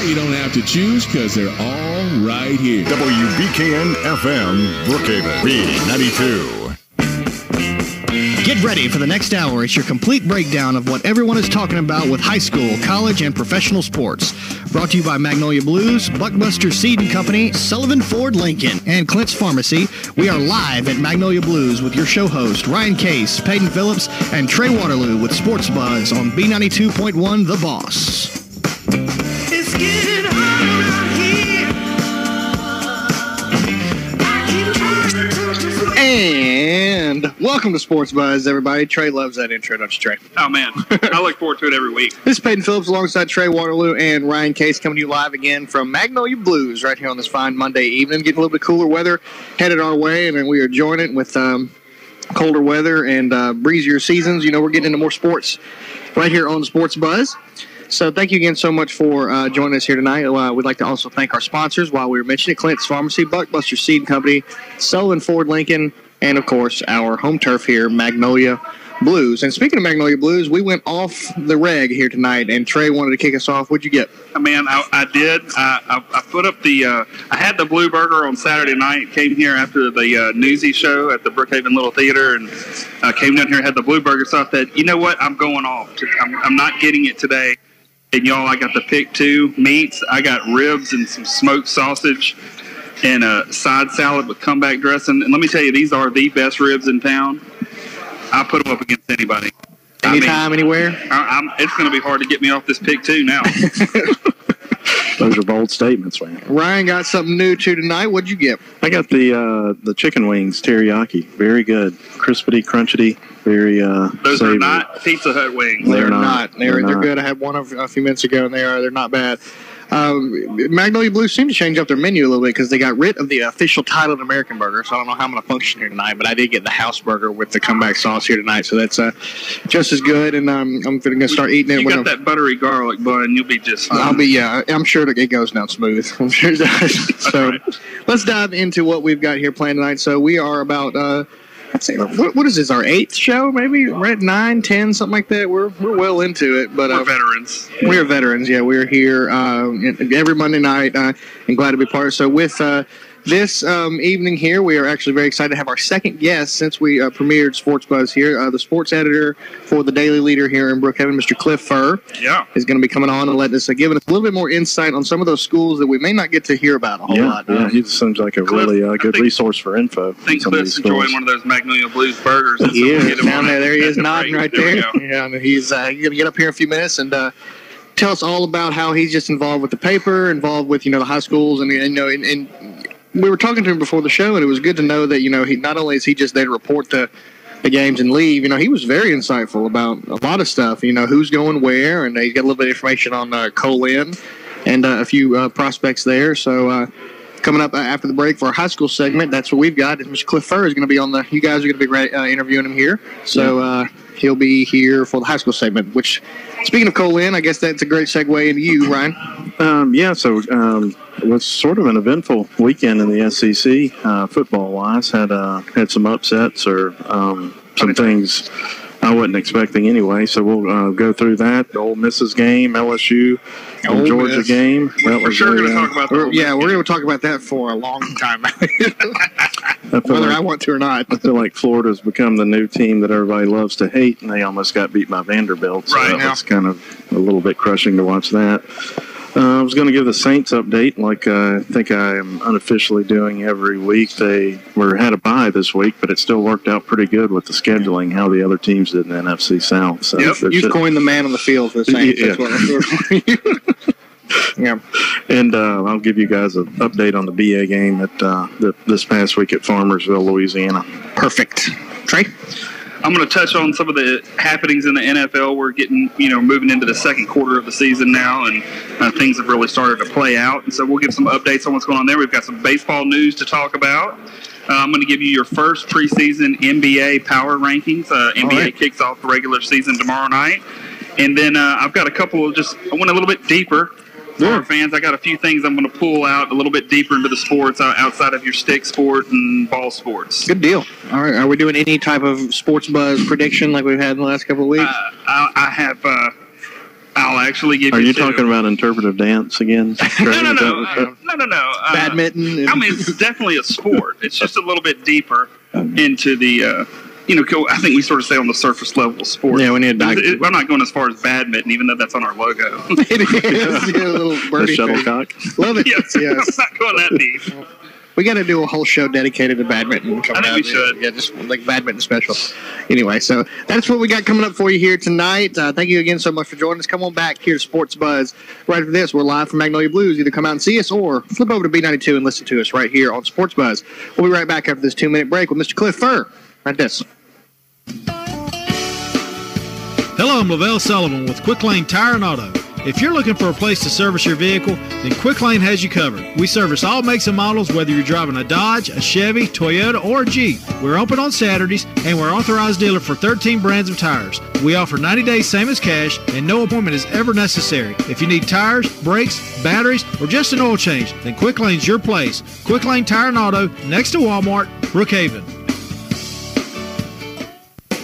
you don't have to choose because they're all right here. WBKN FM, Brookhaven, B92. Get ready for the next hour. It's your complete breakdown of what everyone is talking about with high school, college, and professional sports. Brought to you by Magnolia Blues, Buckbuster Seed & Company, Sullivan Ford Lincoln, and Clint's Pharmacy. We are live at Magnolia Blues with your show host, Ryan Case, Paden Phillips, and Trey Waterloo with Sports Buzz on B92.1 The Boss. It's getting hot around here. And welcome to Sports Buzz, everybody. Trey loves that intro, don't you, Trey? Oh, man. I look forward to it every week. This is Paden Phillips alongside Trey Waterloo and Ryan Case coming to you live again from Magnolia Blues right here on this fine Monday evening. Getting a little bit cooler weather headed our way, and then we are joining it with colder weather and breezier seasons. You know, we're getting into more sports right here on Sports Buzz. So thank you again so much for joining us here tonight. We'd like to also thank our sponsors while we were mentioning Clint's Pharmacy, Buckbuster Seed Company, Sullivan Ford Lincoln, and, of course, our home turf here, Magnolia Blues. And speaking of Magnolia Blues, we went off the reg here tonight, and Trey wanted to kick us off. What'd you get? Man, I did. I put up I had the Blue Burger on Saturday night, came here after the Newsy show at the Brookhaven Little Theater, and came down here and had the Blue Burger. So I thought, you know what, I'm going off. I'm not getting it today. And, y'all, I got the pick 2 meats. I got ribs and some smoked sausage and a side salad with comeback dressing. And let me tell you, these are the best ribs in town. I put them up against anybody. Anytime, anywhere? It's going to be hard to get me off this pick 2 now. Those are bold statements, man. Ryan got something new, too, tonight. What'd you get? I got the chicken wings, teriyaki. Very good. Crispity, crunchity, very Those savory. are not Pizza Hut wings. They're not. They're good. I had one a few minutes ago, and they're not bad. Magnolia Blues seem to change up their menu a little bit because they got rid of the official titled American burger, so I don't know how I'm going to function here tonight, but I did get the house burger with the comeback sauce here tonight, so that's just as good, and I'm going to start eating it. You got that buttery garlic bun, you'll be just fine. I'm sure that it goes down smooth. I'm sure it does. So let's dive into what we've got here planned tonight. So we are about what is this, our 8th show, maybe? We're at 9, 10, something like that. We're well into it. But we're veterans. We are veterans, yeah. We're here every Monday night and glad to be part of it. So with this evening here, we are actually very excited to have our second guest since we premiered Sports Buzz here. The sports editor for the Daily Leader here in Brookhaven, Mr. Cliff Furr, is going to be coming on and letting us giving us a little bit more insight on some of those schools that we may not get to hear about a whole lot. Yeah, he seems like a really good resource for info. I think Cliff's enjoying one of those Magnolia Blues burgers. He is down there. There he is, nodding right there. Yeah, he's going to get up here in a few minutes and tell us all about how he's just involved with the paper, involved with the high schools, and we were talking to him before the show, and it was good to know that, he not only is he just there to report the games and leave, he was very insightful about a lot of stuff, who's going where, and he's got a little bit of information on Colin and a few prospects there. So coming up after the break for our high school segment, that's what we've got. Mr. Cliff Furr is going to be you guys are going to be interviewing him here. So he'll be here for the high school segment, which, speaking of Colin, I guess that's a great segue into you, Ryan. It was sort of an eventful weekend in the SEC football-wise. Had some upsets or some things I wasn't expecting anyway. So we'll go through that. The Ole Miss's game, LSU, and Georgia game. We're sure going to talk about that. Yeah, we're going to talk about that for a long time, whether I want to or not. I feel like Florida's become the new team that everybody loves to hate, and they almost got beat by Vanderbilt. So that was kind of a little bit crushing to watch that. I was going to give the Saints update like I think I am unofficially doing every week. They had a bye this week, but it still worked out pretty good with the scheduling, how the other teams did in the NFC South. So you've coined the man on the field for the Saints. Yeah. That's what I'm doing. Yeah. And I'll give you guys an update on the BA game at this past week at Farmersville, Louisiana. Perfect. Trey? I'm going to touch on some of the happenings in the NFL. We're getting, moving into the second quarter of the season now, and things have really started to play out. And so we'll give some updates on what's going on there. We've got some baseball news to talk about. I'm going to give you your first preseason NBA power rankings. NBA kicks off the regular season tomorrow night. And then I've got a couple I went a little bit deeper. For our fans, I got a few things I'm going to pull out a little bit deeper into the sports outside of your stick sport and ball sports. Good deal. All right. Are we doing any type of sports buzz prediction like we've had in the last couple of weeks? I have I'll actually give you. Are you 2. talking about interpretive dance again? No. Badminton. I mean, it's definitely a sport. It's just a little bit deeper into the. I think we sort of stay on the surface level of sport. Yeah, we need to I'm not going as far as badminton, even though that's on our logo. It is. Yeah, a little birdie shuttlecock. Love it. Yes. Yes. I'm not going that deep. We got to do a whole show dedicated to badminton. I think we should. Yeah, just like badminton special. Anyway, so that's what we got coming up for you here tonight. Thank you again so much for joining us. Come on back here to Sports Buzz. Right after this, we're live from Magnolia Blues. Either come out and see us or flip over to B92 and listen to us right here on Sports Buzz. We'll be right back after this 2-minute break with Mr. Cliff Furr. Right this. Hello, I'm Lavelle Sullivan with Quick Lane Tire and Auto. If you're looking for a place to service your vehicle, then Quick Lane has you covered. We service all makes and models, whether you're driving a Dodge, a Chevy, Toyota, or a Jeep. We're open on Saturdays, and we're authorized dealer for 13 brands of tires. We offer 90 days same as cash, and no appointment is ever necessary. If you need tires, brakes, batteries, or just an oil change, then Quick Lane's your place. Quick Lane Tire and Auto, next to Walmart, Brookhaven.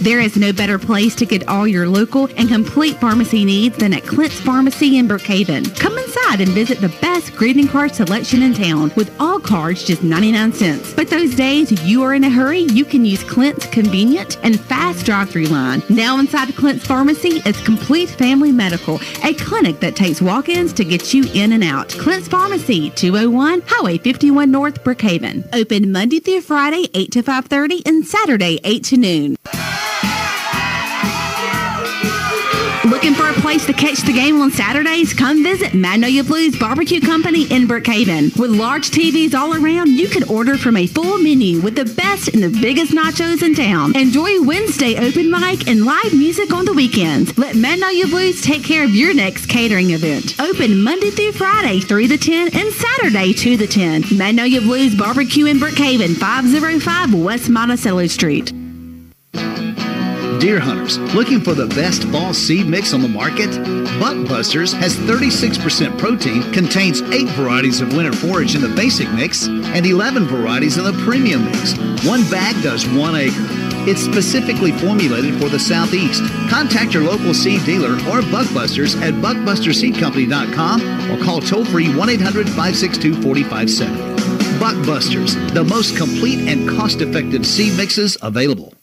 There is no better place to get all your local and complete pharmacy needs than at Clint's Pharmacy in Brookhaven. Come inside and visit the best greeting card selection in town, with all cards just 99 cents. But those days you are in a hurry, you can use Clint's convenient and fast drive-thru line. Now inside Clint's Pharmacy is Complete Family Medical, a clinic that takes walk-ins to get you in and out. Clint's Pharmacy, 201 Highway 51 North, Brookhaven. Open Monday through Friday, 8 to 5:30, and Saturday, 8 to noon. Looking for a place to catch the game on Saturdays? Come visit Magnolia Blues Barbecue Company in Brookhaven. With large TVs all around, you can order from a full menu with the best and the biggest nachos in town. Enjoy Wednesday open mic and live music on the weekends. Let Magnolia Blues take care of your next catering event. Open Monday through Friday, 3 to 10, and Saturday, 2 to 10. Magnolia Blues Barbecue in Brookhaven, 505 West Monticello Street. Deer hunters, looking for the best fall seed mix on the market? Buckbusters has 36% protein, contains 8 varieties of winter forage in the basic mix, and 11 varieties in the premium mix. One bag does 1 acre. It's specifically formulated for the Southeast. Contact your local seed dealer or Buckbusters at buckbusterseedcompany.com or call toll-free 1-800-562-4570. Buckbusters, the most complete and cost-effective seed mixes available.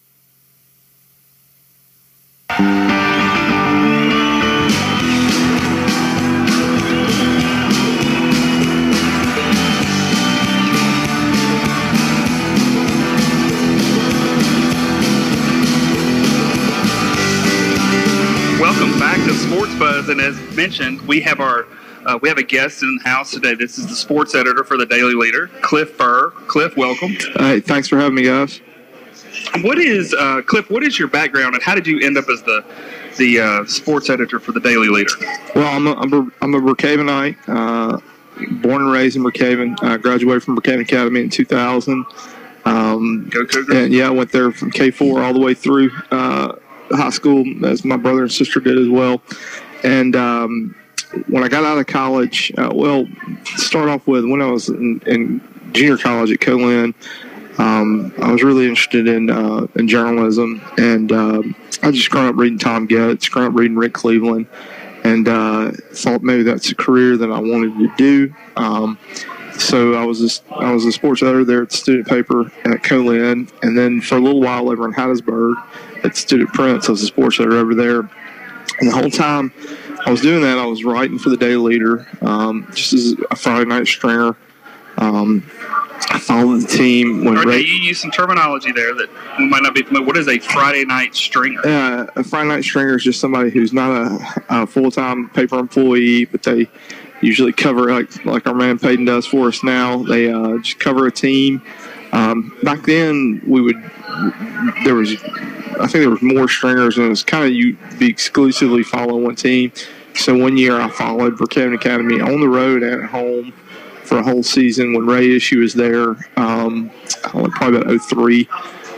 Welcome back to Sports Buzz, and as mentioned, we have a guest in the house today. This is the sports editor for the Daily Leader, Cliff Furr. Cliff, welcome. Hey, thanks for having me, guys. Cliff? What is your background, and how did you end up as the sports editor for the Daily Leader? Well, I'm a Brookhavenite, born and raised in Brookhaven. Graduated from Brookhaven Academy in 2000. Go Cougars! And I went there from K4 all the way through high school, as my brother and sister did as well. And when I got out of college, start off with when I was in junior college at Colin. I was really interested in journalism, and I just grown up reading Tom Getz, grown up reading Rick Cleveland, and thought maybe that's a career that I wanted to do. So I was a sports editor there at the student paper at Colin, and then for a little while over in Hattiesburg at Student Prince, I was a sports editor over there. And the whole time I was doing that, I was writing for the Daily Leader, just as a Friday night stringer. I followed the team when you use some terminology there that we might not be familiar. What is a Friday night stringer? A Friday night stringer is just somebody who's not a full-time paper employee, but they usually cover like our man Paden does for us now. They just cover a team. Back then, there was more stringers, and it was kind of you'd be exclusively following one team. So one year I followed Brookhaven Academy on the road and at home for a whole season when Ray Ishii was there, probably about 2003.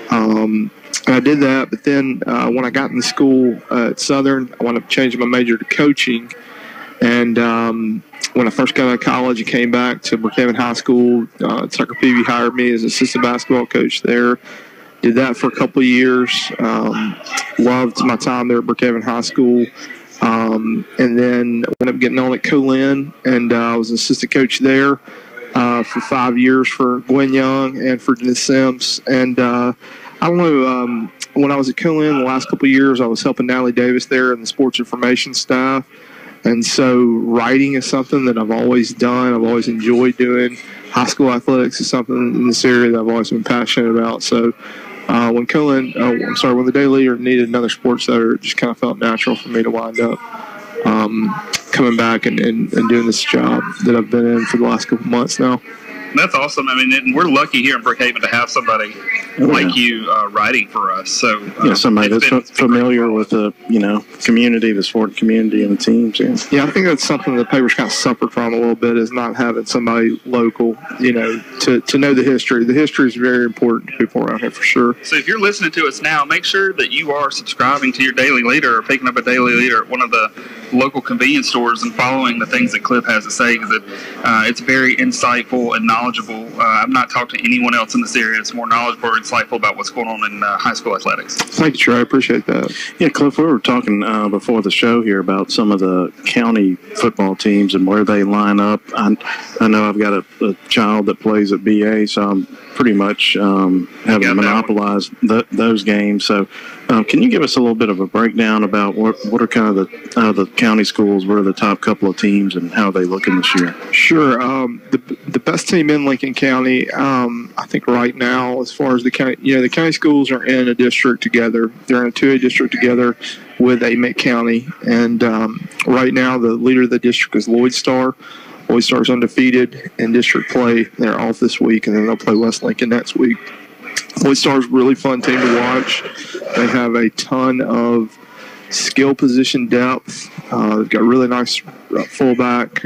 And I did that, but then when I got into school at Southern, I wound up changing my major to coaching. And when I first got out of college and came back to Brookhaven High School, Tucker Peavy hired me as assistant basketball coach there. Did that for a couple of years. Loved my time there at Brookhaven High School. And then I ended up getting on at Colin, and I was an assistant coach there for 5 years for Gwen Young and for Dennis Sims. And I don't know, when I was at Colin the last couple of years, I was helping Natalie Davis there in the sports information staff. And so writing is something that I've always done. I've always enjoyed doing. High school athletics is something in this area that I've always been passionate about. So when the Daily Leader needed another sports editor, it just kind of felt natural for me to wind up coming back and doing this job that I've been in for the last couple months now. That's awesome. I mean, and we're lucky here in Brookhaven to have somebody like you writing for us. So somebody that's familiar with the community, the sport community, and the teams. Yeah, I think that's something the paper's kind of suffered from a little bit, is not having somebody local, to know the history. The history is very important to people around here for sure. So if you're listening to us now, make sure that you are subscribing to your Daily Leader or picking up a Daily Leader at one of the local convenience stores and following the things that Cliff has to say, because it's very insightful and knowledgeable. I've not talked to anyone else in this area that's more knowledgeable or insightful about what's going on in high school athletics. Thank you, Trey. I appreciate that. Yeah, Cliff, we were talking before the show here about some of the county football teams and where they line up. I know I've got a child that plays at BA, so I'm pretty much having monopolized those games. So can you give us a little bit of a breakdown about what are kind of the county schools, what are the top couple of teams, and how are they looking this year? Sure. The best team in Lincoln County, I think right now, as far as the county, the county schools are in a district together. They're in a 2A district together with Amite County. And right now, the leader of the district is Lloyd Star. Lloyd Star's undefeated in district play. They're off this week, and then they'll play West Lincoln next week. Lloyd Star's a really fun team to watch. They have a ton of skill position depth. They've got a really nice fullback,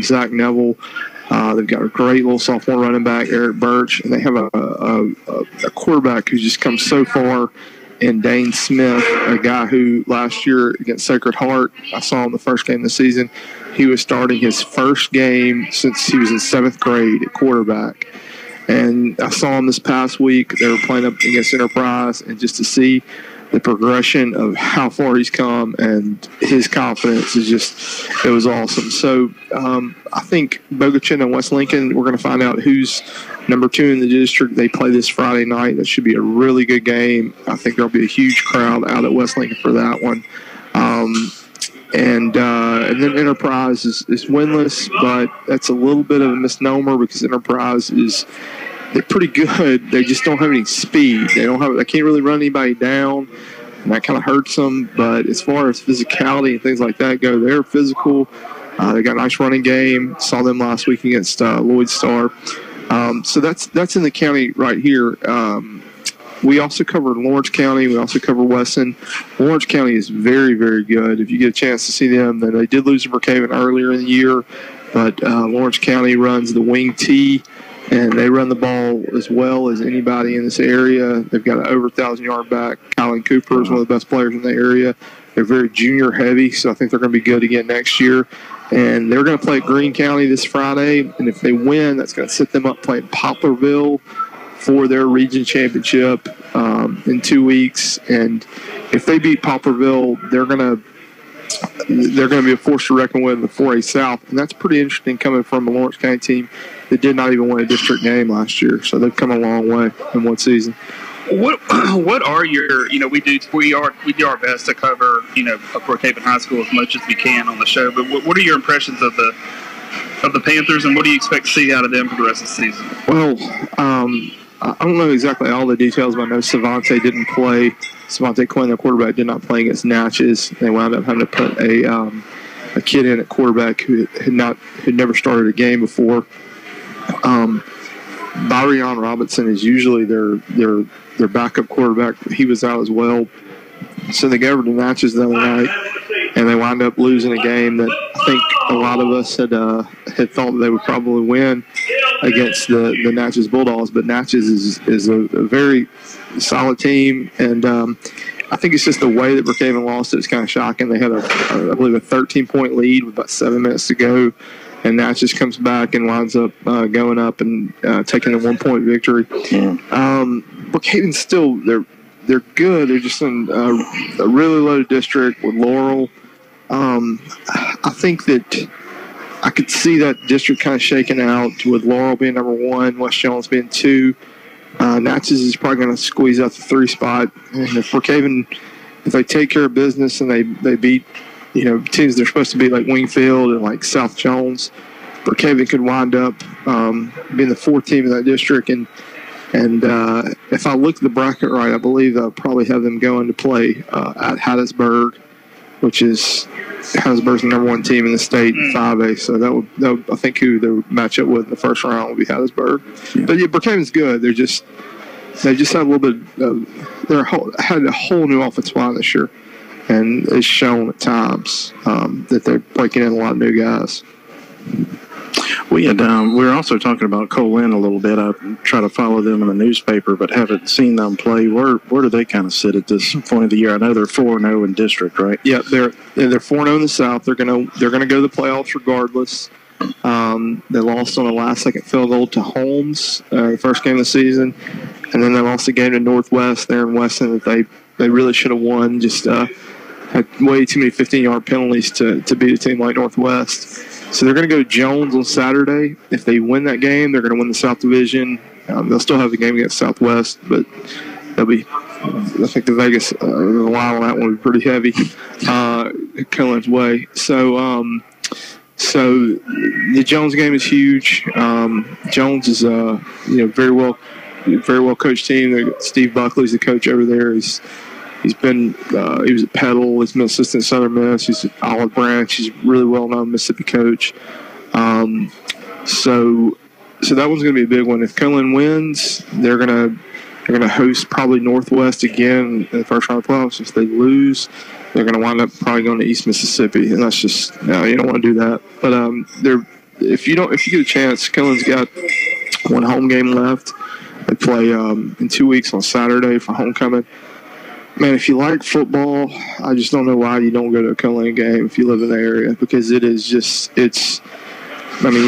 Zach Neville. They've got a great little sophomore running back, Eric Birch, and they have a quarterback who's just come so far in Dane Smith, a guy who last year against Sacred Heart, I saw him the first game of the season. He was starting his first game since he was in 7th grade at quarterback. And I saw him this past week. They were playing up against Enterprise, and just to see the progression of how far he's come and his confidence is it was awesome. So I think Bogachin and West Lincoln, we're going to find out who's number 2 in the district. They play this Friday night. That should be a really good game. I think there'll be a huge crowd out at West Lincoln for that one. And then Enterprise is winless, but that's a little bit of a misnomer because Enterprise they're pretty good. They just don't have any speed. They can't really run anybody down, and that kind of hurts them. But as far as physicality and things like that go, they're physical. They got a nice running game. Saw them last week against Lloyd Star. So that's in the county right here. We also cover Lawrence County. We also cover Wesson. Lawrence County is very, very good. If you get a chance to see them, then they did lose to Brookhaven earlier in the year, but Lawrence County runs the wing T, and they run the ball as well as anybody in this area. They've got an over 1,000-yard back. Colin Cooper is one of the best players in the area. They're very junior heavy, so I think they're going to be good again next year. And they're going to play Greene County this Friday, and if they win, that's going to set them up playing Poplarville for their region championship in 2 weeks. And if they beat Poplarville, they're going to be a force to reckon with in the 4A South, and that's pretty interesting coming from a Lawrence County team that did not even win a district game last year. So they've come a long way in one season. What are your we do our best to cover Brookhaven High School as much as we can on the show, but what are your impressions of the Panthers, and what do you expect to see out of them for the rest of the season? Well, I don't know exactly all the details, but I know Savante didn't play. Savante Quinn, their quarterback, did not play against Natchez. They wound up having to put a kid in at quarterback who had never started a game before. Byron Robinson is usually their backup quarterback. He was out as well. So they go over to Natchez the other night, and they wound up losing a game that I think a lot of us had thought they would probably win against the Natchez Bulldogs. But Natchez is a very solid team, and I think it's just the way that Brookhaven lost it is kind of shocking. They had, I believe, a 13-point lead with about 7 minutes to go, and Natchez comes back and winds up going up and taking a 1-point victory. Yeah. Brookhaven still, they're good. They're just in a really low district with Laurel. I think that I could see that district kind of shaking out with Laurel being number 1, West Jones being 2. Natchez is probably going to squeeze out the 3 spot. And if Brookhaven, if they take care of business and they beat, teams they're supposed to be like Wingfield and like South Jones, Brookhaven could wind up being the 4th team in that district. And if I look at the bracket right, I believe I'll probably have them going to play at Hattiesburg, which is Hattiesburg's the number 1 team in the state in 5A. So that would I think who they would match up with in the first round would be Hattiesburg. Yeah. But yeah, Brookhaven's good. They just had a little bit. Had a whole new offensive line this year, and it's shown at times that they're breaking in a lot of new guys. We were also talking about Colin a little bit. I try to follow them in the newspaper, but haven't seen them play. Where do they kind of sit at this point of the year? I know they're 4-0 in district, right? Yeah, they're 4-0 in the South. They're gonna go to the playoffs regardless. They lost on a last-second field goal to Holmes the first game of the season, and then they lost a game to Northwest there in Weston that they really should have won. Just had way too many 15-yard penalties to beat a team like Northwest. So they're going to go Jones on Saturday. If they win that game, they're going to win the South Division. They'll still have the game against Southwest, but I think the Vegas line on that one will be pretty heavy Colin's way. So the Jones game is huge. Jones is very well coached team. Steve Buckley's the coach over there. He was at Petal. He's been assistant at Southern Miss. He's at Olive Branch. He's a really well-known Mississippi coach. So that one's going to be a big one. If Colin wins, they're going to host probably Northwest again in the first round of playoffs. If they lose, they're going to wind up probably going to East Mississippi, and that's just you don't want to do that. But if you get a chance, Colin's got one home game left. They play in 2 weeks on Saturday for homecoming. Man, if you like football, I just don't know why you don't go to a Colin game if you live in the area, because it is just, you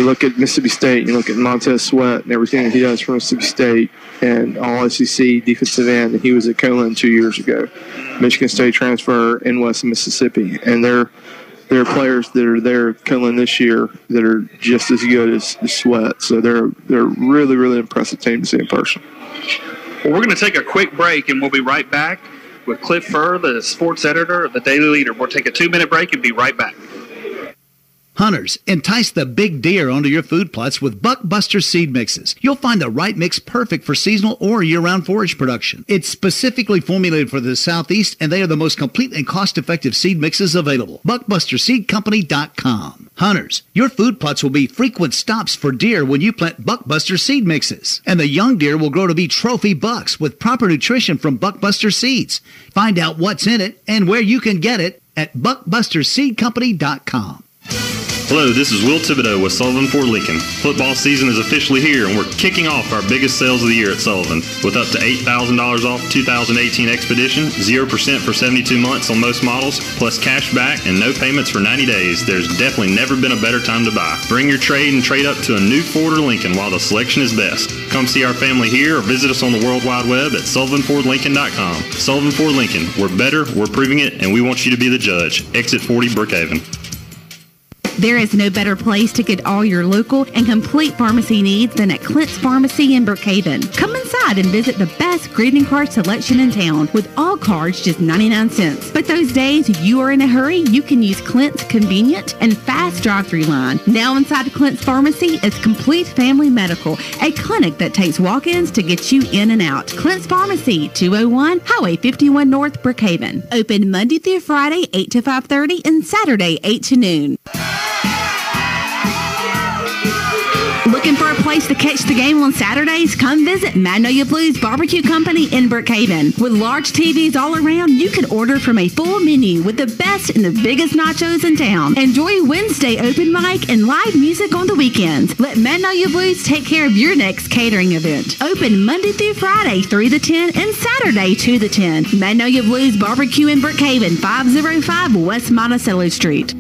look at Mississippi State, you look at Montez Sweat and everything that he does for Mississippi State and all SEC defensive end, and he was at Colin 2 years ago. Michigan State transfer in West Mississippi, and there are players that are there at Colin this year that are just as good as Sweat. So they're a really, really impressive team to see in person. Well, we're going to take a quick break, and we'll be right back with Cliff Furr, the sports editor of the Daily Leader. We'll take a 2-minute break and be right back. Hunters, entice the big deer onto your food plots with Buckbuster seed mixes. You'll find the right mix perfect for seasonal or year-round forage production. It's specifically formulated for the Southeast, and they are the most complete and cost-effective seed mixes available. BuckbusterSeedCompany.com. Hunters, your food plots will be frequent stops for deer when you plant Buckbuster seed mixes. And the young deer will grow to be trophy bucks with proper nutrition from Buckbuster seeds. Find out what's in it and where you can get it at BuckbusterSeedCompany.com. Hello, this is Will Thibodeau with Sullivan Ford Lincoln. Football season is officially here, and we're kicking off our biggest sales of the year at Sullivan. With up to $8,000 off 2018 Expedition, 0% for 72 months on most models, plus cash back and no payments for 90 days, there's definitely never been a better time to buy. Bring your trade and trade up to a new Ford or Lincoln while the selection is best. Come see our family here or visit us on the World Wide Web at SullivanFordLincoln.com. Sullivan Ford Lincoln. We're better, we're proving it, and we want you to be the judge. Exit 40 Brookhaven. There is no better place to get all your local and complete pharmacy needs than at Clint's Pharmacy in Brookhaven. Come inside and visit the best greeting card selection in town, with all cards just 99 cents. But those days you are in a hurry, you can use Clint's convenient and fast drive-thru line. Now inside Clint's Pharmacy is Complete Family Medical, a clinic that takes walk-ins to get you in and out. Clint's Pharmacy, 201 Highway 51 North, Brookhaven. Open Monday through Friday, 8 to 5:30, and Saturday, 8 to noon. Looking for a place to catch the game on Saturdays? Come visit Magnolia Blues Barbecue Company in Brookhaven. With large TVs all around, you can order from a full menu with the best and the biggest nachos in town. Enjoy Wednesday open mic and live music on the weekends. Let Magnolia Blues take care of your next catering event. Open Monday through Friday, 3 to 10, and Saturday, 2 to 10. Magnolia Blues Barbecue in Brookhaven, 505 West Monticello Street.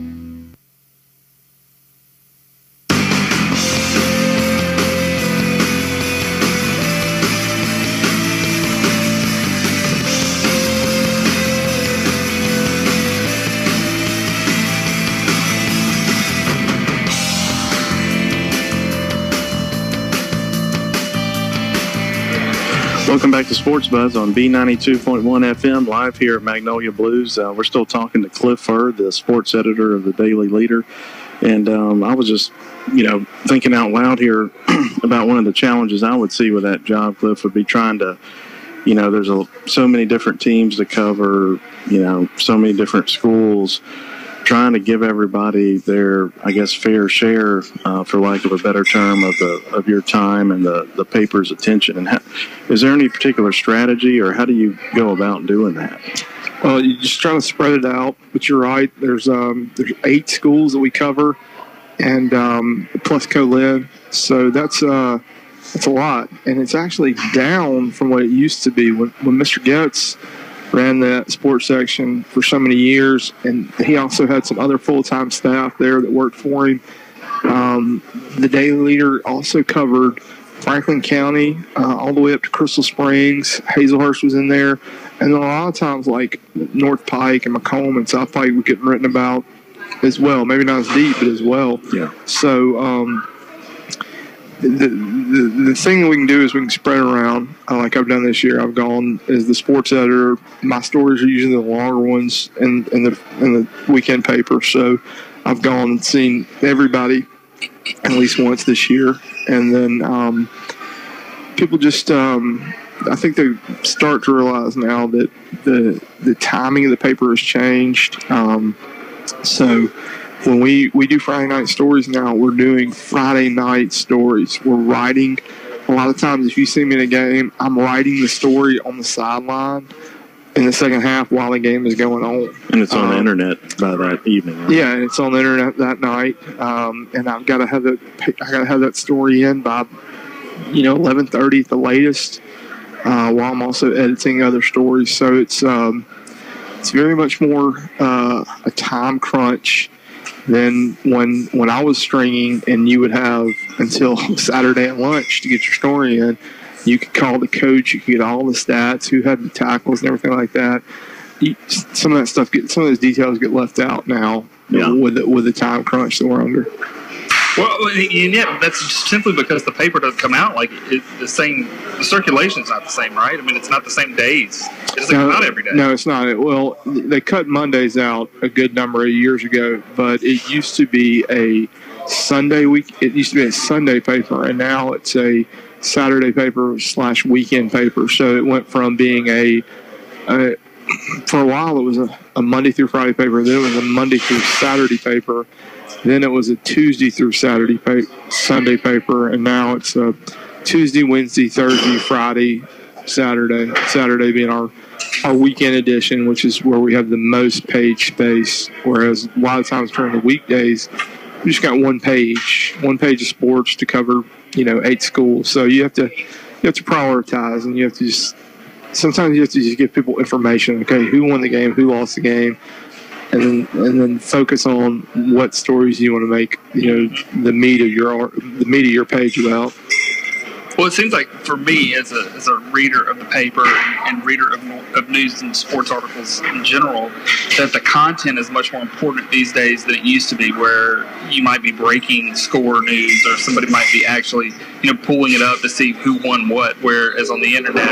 Welcome back to Sports Buzz on B92.1 FM, live here at Magnolia Blues. We're still talking to Cliff Hurd, the sports editor of the Daily Leader. And I was just, thinking out loud here about one of the challenges I would see with that job, Cliff, would be trying to, there's so many different teams to cover, so many different schools, trying to give everybody their, fair share, for lack of a better term, of your time and the paper's attention. And is there any particular strategy, or how do you go about doing that? Well, you just try to spread it out, but you're right. There's 8 schools that we cover, and plus co-led, so that's a lot, and it's actually down from what it used to be when Mr. Getz ran that sports section for so many years, and he also had some other full-time staff there that worked for him. The Daily Leader also covered Franklin County all the way up to Crystal Springs. Hazelhurst was in there, and then a lot of times like North Pike and Macomb and South Pike were getting written about as well. Maybe not as deep, but as well. Yeah. So the thing that we can do is we can spread it around. Like I've done this year, I've gone as the sports editor. My stories are usually the longer ones in the weekend paper. So I've gone and seen everybody at least once this year, and then people just I think they start to realize now that the timing of the paper has changed. So when we do Friday night stories now, we're doing Friday night stories. We're writing. A lot of times, if you see me in a game, I'm writing the story on the sideline in the second half while the game is going on. And it's on the internet by that evening, right? Yeah, and it's on the internet that night. And I've got to have that story in by 11:30 at the latest, while I'm also editing other stories. So it's very much more a time crunch than when I was stringing, and you would have until Saturday at lunch to get your story in. You could call the coach, you could get all the stats, who had the tackles and everything like that. Some of that stuff, some of those details get left out now with the time crunch that we're under. Well, and yet that's just simply because the paper doesn't come out the same. The circulation's not the same, right? I mean, it's not the same days. It doesn't come out every day. No, it's not. Well, they cut Mondays out a good number of years ago, but it used to be a Sunday week. It used to be a Sunday paper, and now it's a Saturday paper / weekend paper. So it went from being for a while it was a Monday through Friday paper, then it was a Monday through Saturday paper. Then it was a Tuesday through Sunday paper, and now it's a Tuesday, Wednesday, Thursday, Friday, Saturday. Saturday being our weekend edition, which is where we have the most page space. Whereas a lot of times during the weekdays, we just got one page of sports to cover, 8 schools. So you have to prioritize, and you have to sometimes you have to just give people information. Okay, who won the game, who lost the game. And then focus on what stories you want to make, the meat of your page about. Well, it seems like for me, as a reader of the paper and reader of news and sports articles in general, that the content is much more important these days than it used to be, where you might be breaking score news, or somebody might be actually, pulling it up to see who won what. Whereas on the internet,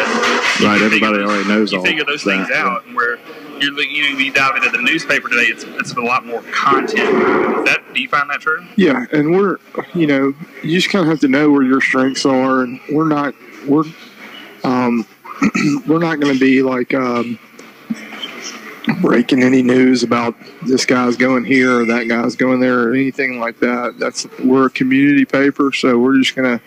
right, everybody already knows all. You figure those things out, and where you dive into the newspaper today, it's a lot more content. Do you find that true? Yeah, and we're, you just kind of have to know where your strengths are, and we're not going to be like breaking any news about this guy's going here or that guy's going there or anything like that. We're a community paper, so we're just going to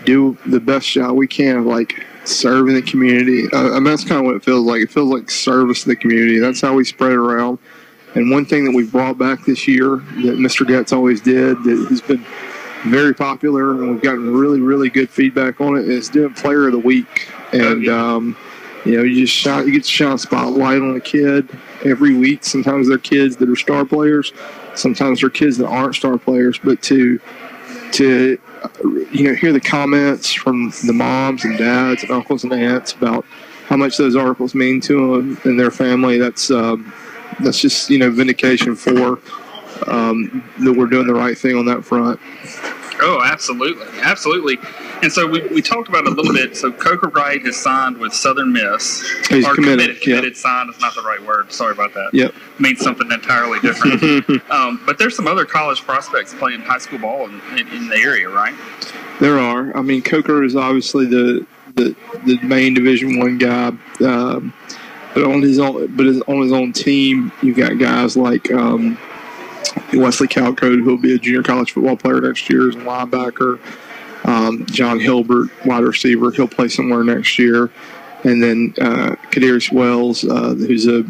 do the best job we can of like serving the community. That's kind of what it feels like. It feels like service to the community. That's how we spread it around. And one thing that we've brought back this year that Mr. Getz always did that has been very popular, and we've gotten really, really good feedback on it, is doing Player of the Week. And, you get to shine a spotlight on a kid every week. Sometimes they're kids that are star players. Sometimes they're kids that aren't star players. But to hear the comments from the moms and dads and uncles and aunts about how much those articles mean to them and their family, that's just, vindication for that we're doing the right thing on that front. Oh, absolutely. Absolutely. And so we talked about it a little bit. So Coker Wright has signed with Southern Miss. He's committed. Committed, signed is not the right word. Sorry about that. Yep. Means something entirely different. But there's some other college prospects playing high school ball in the area, right? There are. I mean, Coker is obviously the main Division I guy. But on his own team, you've got guys like Wesley Calcode, who'll be a junior college football player next year as a linebacker. John Hilbert, wide receiver, he'll play somewhere next year. And then Kadarius Wells, who's a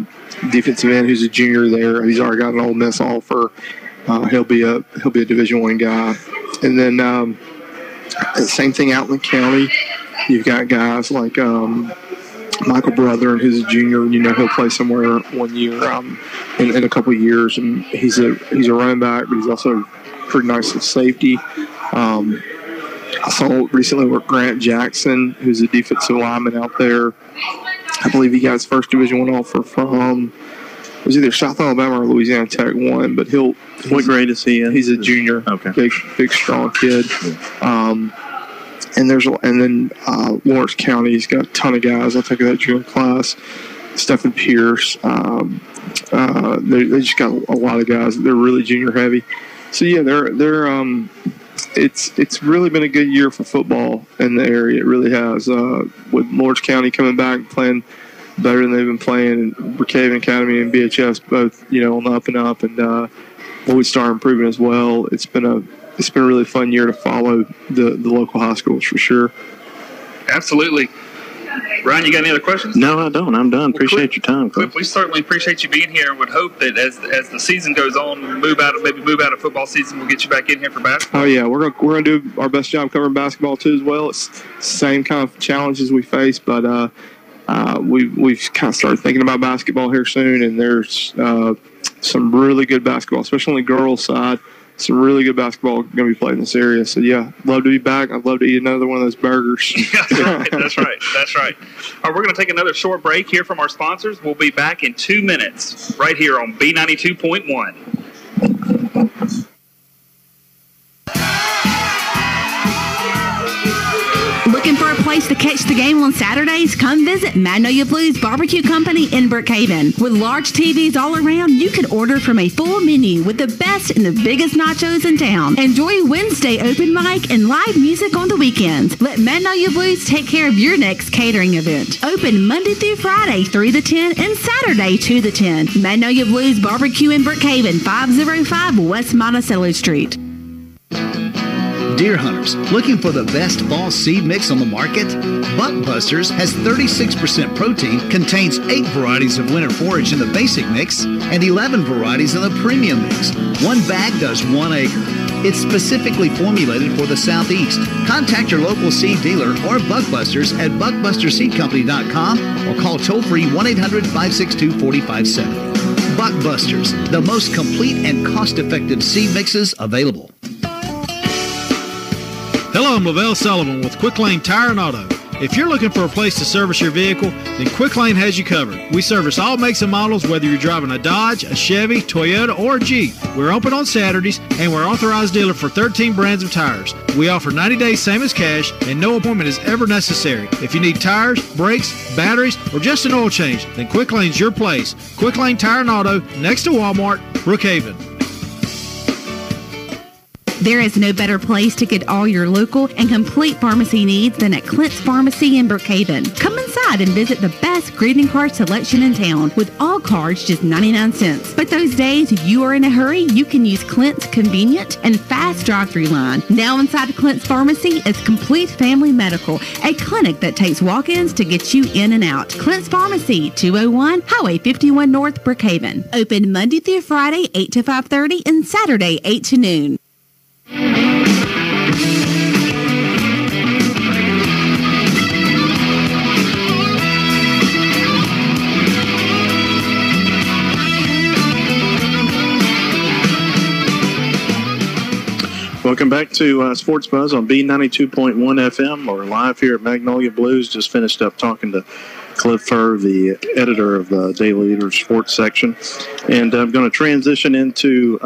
defensive end, who's a junior there. He's already got an Ole Miss offer. He'll be a Division I guy. And then same thing out in the county. You've got guys like Michael Brother, who's a junior. He'll play somewhere 1 year in a couple of years, and he's a running back, but he's also pretty nice at safety. I saw recently where Grant Jackson, who's a defensive lineman out there, I believe he got his first Division I offer from it was either South Alabama or Louisiana Tech 1, but what grade is he in? He's a junior. Okay. Big strong kid. And then Lawrence County's got a ton of guys. I'll take that junior class. Stephen Pierce. They just got a lot of guys. They're really junior heavy. So yeah, they're it's really been a good year for football in the area. It really has. With Lawrence County coming back and playing better than they've been playing, and Brookhaven Academy and BHS both on the up and up, and Lloyd Star improving as well. It's been a really fun year to follow the local high schools for sure. Absolutely. Ryan, you got any other questions? No, I don't. I'm done. Appreciate your time, Cliff. We certainly appreciate you being here and would hope that as the season goes on, move out of football season, we'll get you back in here for basketball. Oh, yeah. We're gonna do our best job covering basketball, too, as well. It's the same kind of challenges we face, but we've kind of started thinking about basketball here soon, and there's some really good basketball, especially on the girls' side. Some really good basketball going to be played in this area. So, yeah, love to be back. I'd love to eat another one of those burgers. That's right. All right, we're going to take another short break here from our sponsors. We'll be back in 2 minutes right here on B92.1. Looking for a place to catch the game on Saturdays? Come visit Magnolia Blues Barbecue Company in Brookhaven. With large TVs all around, you can order from a full menu with the best and the biggest nachos in town. Enjoy Wednesday open mic and live music on the weekends. Let Magnolia Blues take care of your next catering event. Open Monday through Friday 3 to 10 and Saturday 2 to 10. Magnolia Blues Barbecue in Brookhaven, 505 West Monticello Street. Deer hunters, looking for the best fall seed mix on the market? Buckbusters has 36% protein, contains 8 varieties of winter forage in the basic mix, and 11 varieties in the premium mix. One bag does 1 acre. It's specifically formulated for the Southeast. Contact your local seed dealer or Buckbusters at buckbusterseedcompany.com or call toll-free 1-800-562-4570. Buckbusters, the most complete and cost-effective seed mixes available. Hello, I'm Lavelle Sullivan with Quick Lane Tire and Auto. If you're looking for a place to service your vehicle, then Quick Lane has you covered. We service all makes and models, whether you're driving a Dodge, a Chevy, Toyota, or a Jeep. We're open on Saturdays, and we're authorized dealer for 13 brands of tires. We offer 90 days same as cash, and no appointment is ever necessary. If you need tires, brakes, batteries, or just an oil change, then Quick Lane's your place. Quick Lane Tire and Auto, next to Walmart, Brookhaven. There is no better place to get all your local and complete pharmacy needs than at Clint's Pharmacy in Brookhaven. Come inside and visit the best greeting card selection in town, with all cards just 99 cents. But those days you are in a hurry, you can use Clint's convenient and fast drive-thru line. Now inside Clint's Pharmacy is Complete Family Medical, a clinic that takes walk-ins to get you in and out. Clint's Pharmacy, 201 Highway 51 North, Brookhaven. Open Monday through Friday, 8 to 5:30 and Saturday, 8 to noon. Welcome back to Sports Buzz on B92.1 FM. We're live here at Magnolia Blues. Just finished up talking to Cliff Furr, the editor of the Daily Leader Sports section. And I'm going to transition into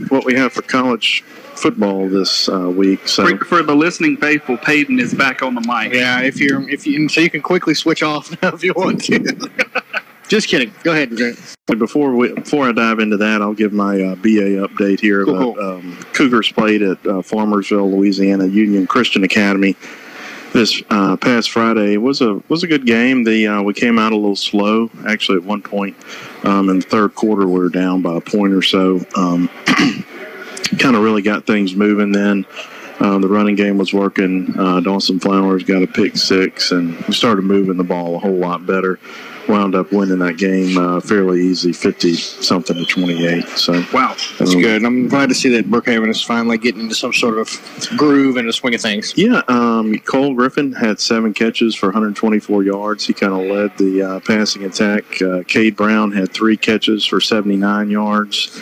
what we have for college football this week. So for the listening faithful, Paden is back on the mic. Yeah, so you can quickly switch off now if you want to. Just kidding. Go ahead, Grant. Before I dive into that, I'll give my BA update here. Cool. Cougars played at Farmersville, Louisiana Union Christian Academy this past Friday. It was a good game. We came out a little slow. Actually, at one point in the third quarter, we were down by a point or so. Kind of really got things moving then. The running game was working. Dawson Flowers got a pick six, and we started moving the ball a whole lot better. Wound up winning that game fairly easy, 50-something to 28. So wow, that's good. I'm glad to see that Brookhaven is finally getting into some sort of groove and a swing of things. Yeah, Cole Griffin had 7 catches for 124 yards. He kind of led the passing attack. Cade Brown had 3 catches for 79 yards.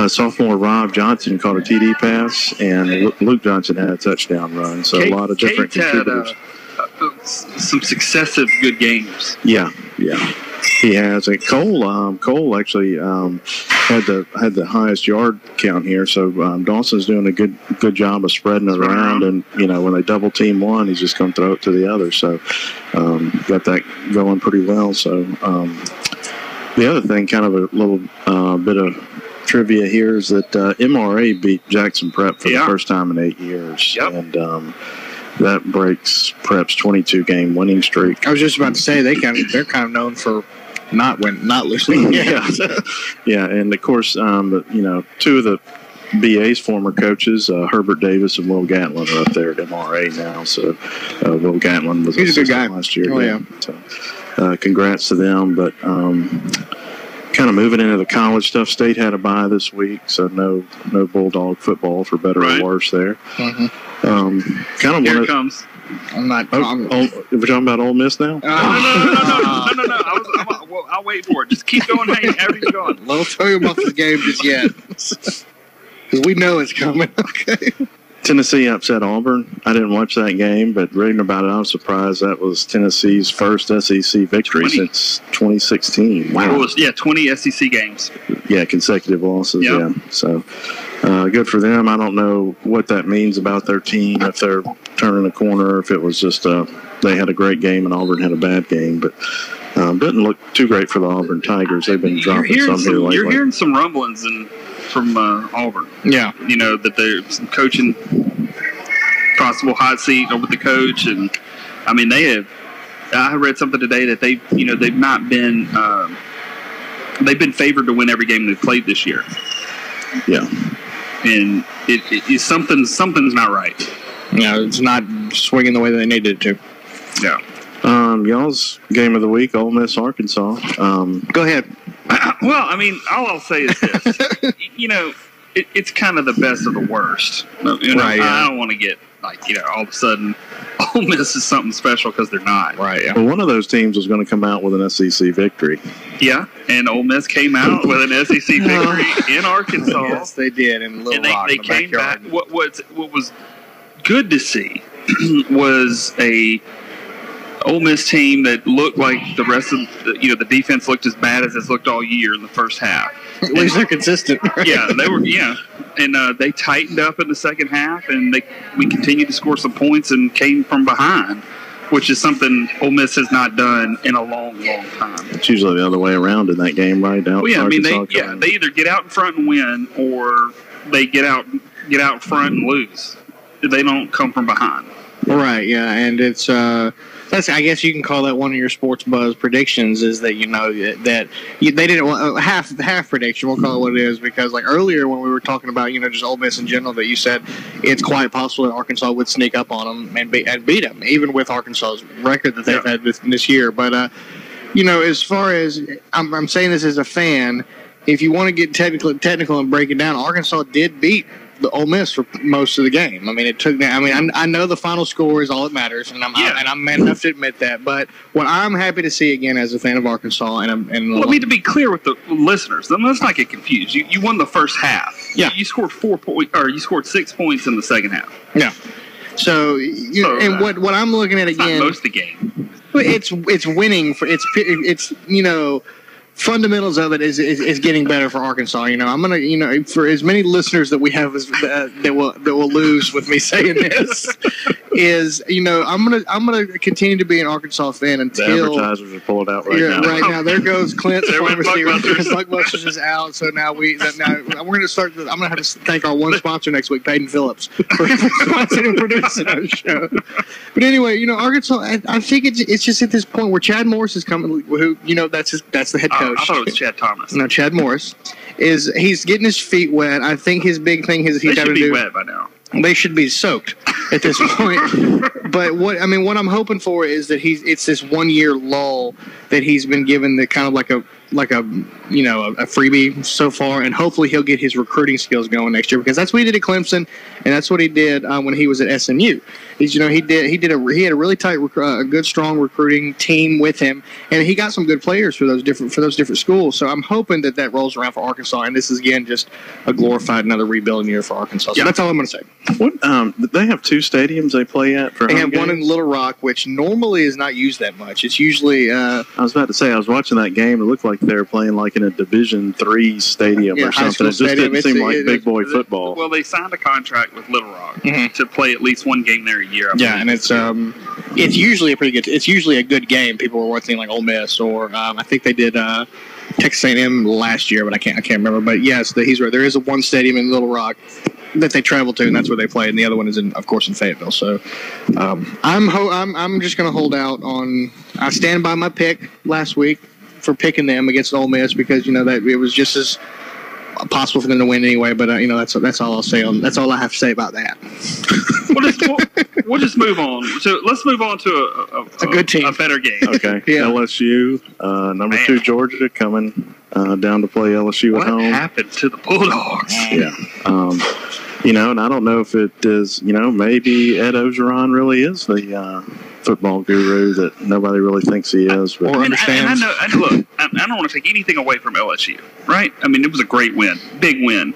Sophomore Rob Johnson caught a TD pass, and Luke Johnson had a touchdown run. So a lot of different contributors. Some successive good games. Yeah, he has. And Cole actually had the highest yard count here. So Dawson's doing a good job of spreading it around. And when they double team one, he's just going to throw it to the other. So got that going pretty well. So the other thing, kind of a little bit of trivia here, is that MRA beat Jackson Prep for the first time in 8 years. Yep. And that breaks Prep's 22-game winning streak. I was just about to say they're kind of known for not losing. Yeah, and of course, 2 of the BA's former coaches, Herbert Davis and Will Gatlin, are up there at MRA now. So Will Gatlin was a good guy last year. Oh yeah. So congrats to them, but. Kind of moving into the college stuff. State had a bye this week, so no Bulldog football for better or worse there. Mm-hmm. Here it comes. I'm not. We're talking about Ole Miss now? No. I'll wait for it. Just keep going. However you're going. Don't tell you about the game just yet, because we know it's coming. Okay. Tennessee upset Auburn. I didn't watch that game, but reading about it, I was surprised that was Tennessee's first SEC victory since 2016. Wow. It was, 20 SEC games. Yeah, consecutive losses, yeah. So good for them. I don't know what that means about their team, if they're turning a corner, if it was just they had a great game and Auburn had a bad game. But didn't look too great for the Auburn Tigers. They've been dropping here lately. You're hearing some rumblings from Auburn. Yeah. That there's some coaching, possible hot seat with the coach. And, I mean, I read something today that they've not been, they've been favored to win every game they've played this year. Yeah. And it something's not right. Yeah, it's not swinging the way they needed it to. Yeah. Y'all's game of the week, Ole Miss, Arkansas. Go ahead. Well, I mean, all I'll say is this. It's kind of the best of the worst. Right, I don't want to get, all of a sudden, Ole Miss is something special because they're not. Right, yeah. Well, one of those teams was going to come out with an SEC victory. Yeah, and Ole Miss came out with an SEC victory in Arkansas. Yes, they did, in Little Rock, they came back. What was good to see was a Ole Miss team that looked like the rest of the defense looked as bad as it's looked all year in the first half. At least they're consistent. Right? Yeah, they were. Yeah, and they tightened up in the second half, and we continued to score some points and came from behind, which is something Ole Miss has not done in a long, long time. It's usually the other way around in that game, right? Well, yeah, I mean they either get out in front and win, or they get out in front and lose. They don't come from behind. Right. Yeah, and it's I guess you can call that one of your sports buzz predictions, is that they didn't half prediction. We'll call it what it is, because earlier when we were talking about just Ole Miss in general, that you said it's quite possible that Arkansas would sneak up on them and beat them, even with Arkansas's record that they've had this year. But as far as I'm saying this as a fan, if you want to get technical and break it down, Arkansas did beat the Ole Miss for most of the game. I mean, it took that. I mean, I know the final score is all that matters, and I'm man enough to admit that. But what I'm happy to see again as a fan of Arkansas, to be clear with the listeners, let's not get confused. You won the first half. Yeah, you scored 4 points, or you scored 6 points in the second half. Yeah. So what I'm looking at again, not most of the game. It's winning for fundamentals of it is getting better for Arkansas. I'm gonna, for as many listeners that we have that will lose with me saying this, I'm gonna continue to be an Arkansas fan until the advertisers are pulled out now. Right now, there goes Clint's pharmacy. Buckbusters is out, so now we're gonna start. I'm gonna have to thank our one sponsor next week, Paden Phillips, for sponsoring and producing our show. But anyway, Arkansas. I think it's just at this point where Chad Morris is coming. Who that's the head coach. I thought it was Chad Thomas. No, Chad Morris he's getting his feet wet. I think his big thing is he's got to do. Wet by now. They should be soaked at this point. But what I'm hoping for is that it's this 1 year lull that he's been given, the kind of like a freebie so far, and hopefully he'll get his recruiting skills going next year, because that's what he did at Clemson, and that's what he did when he was at SMU. He had a really tight, a good, strong recruiting team with him, and he got some good players for those different schools. So I'm hoping that rolls around for Arkansas, and this is again just a glorified another rebuilding year for Arkansas. So that's all I'm going to say. What they have two stadiums they play at for. They home have games? One in Little Rock, which normally is not used that much. It's usually. I was about to say, I was watching that game. It looked like they were playing like in a Division III stadium or something. It just didn't seem like big boy football. Well, they signed a contract with Little Rock to play at least one game there a year. And it's usually a good game. People were thinking like Ole Miss, or I think they did Texas A&M last year, but I can't remember. But yes, he's right. There is one stadium in Little Rock that they travel to, and that's where they play. And the other one is of course in Fayetteville. So I'm just going to hold out on. I stand by my pick last week for picking them against Ole Miss, because that it was just as possible for them to win anyway. But that's all I'll say on. That's all I have to say about that. We'll just move on. So let's move on to a good team, a better game. Okay, LSU, number 2 Georgia coming down to play LSU at home. What happened to the Bulldogs? Yeah, and I don't know if it is. Maybe Ed Ogeron really is the football guru that nobody really thinks he is, but understands. I don't want to take anything away from LSU, right? I mean, it was a great win, big win,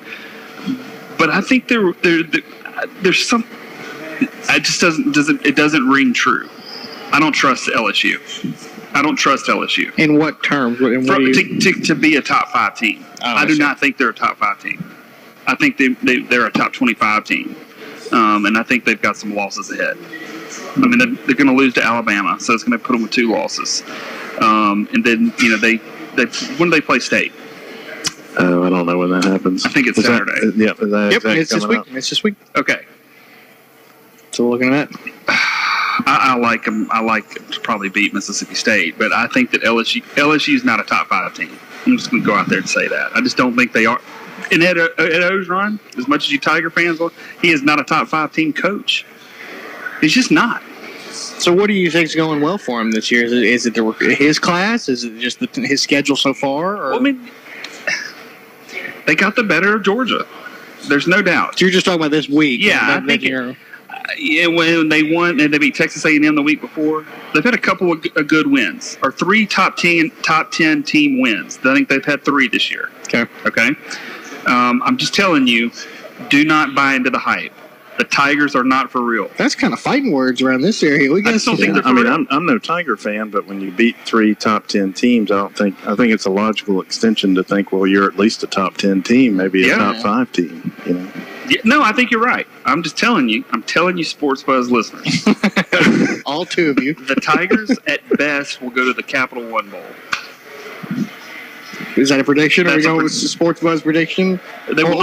but I think there's some. It just doesn't ring true. I don't trust LSU. In what terms? To be a top 5 team. I do not think they're a top 5 team. I think they're a top 25 team, and I think they've got some losses ahead. I mean, they're going to lose to Alabama, so it's going to put them with 2 losses. And then when do they play State? I don't know when that happens. I think it's Saturday. It's this week. It's this week. Okay. So we're looking at that. I like them. I like to probably beat Mississippi State, but I think that LSU is not a top 5 team. I'm just going to go out there and say that. I just don't think they are. And Ed Ogeron, as much as you Tiger fans are, he is not a top 5 team coach. He's just not. So what do you think is going well for him this year? Is it his class? Is it just his schedule so far? Or? Well, I mean, they got the better of Georgia. There's no doubt. So you're just talking about this week? Yeah, I think when they won and they beat Texas A&M the week before, they've had a couple of good wins, or 3 top 10 team wins. I think they've had 3 this year. Okay. I'm just telling you, do not buy into the hype. The Tigers are not for real. That's kind of fighting words around this area. I just don't think they're for real. I'm no Tiger fan, but when you beat 3 top 10 teams, I think it's a logical extension to think, well, you're at least a top 10 team, maybe a top 5 team. Yeah, no, I think you're right. I'm just telling you. I'm telling you, Sports Buzz listeners. All 2 of you. The Tigers, at best, will go to the Capital One Bowl. Is that a prediction? Are we going with the Sports Buzz prediction? Level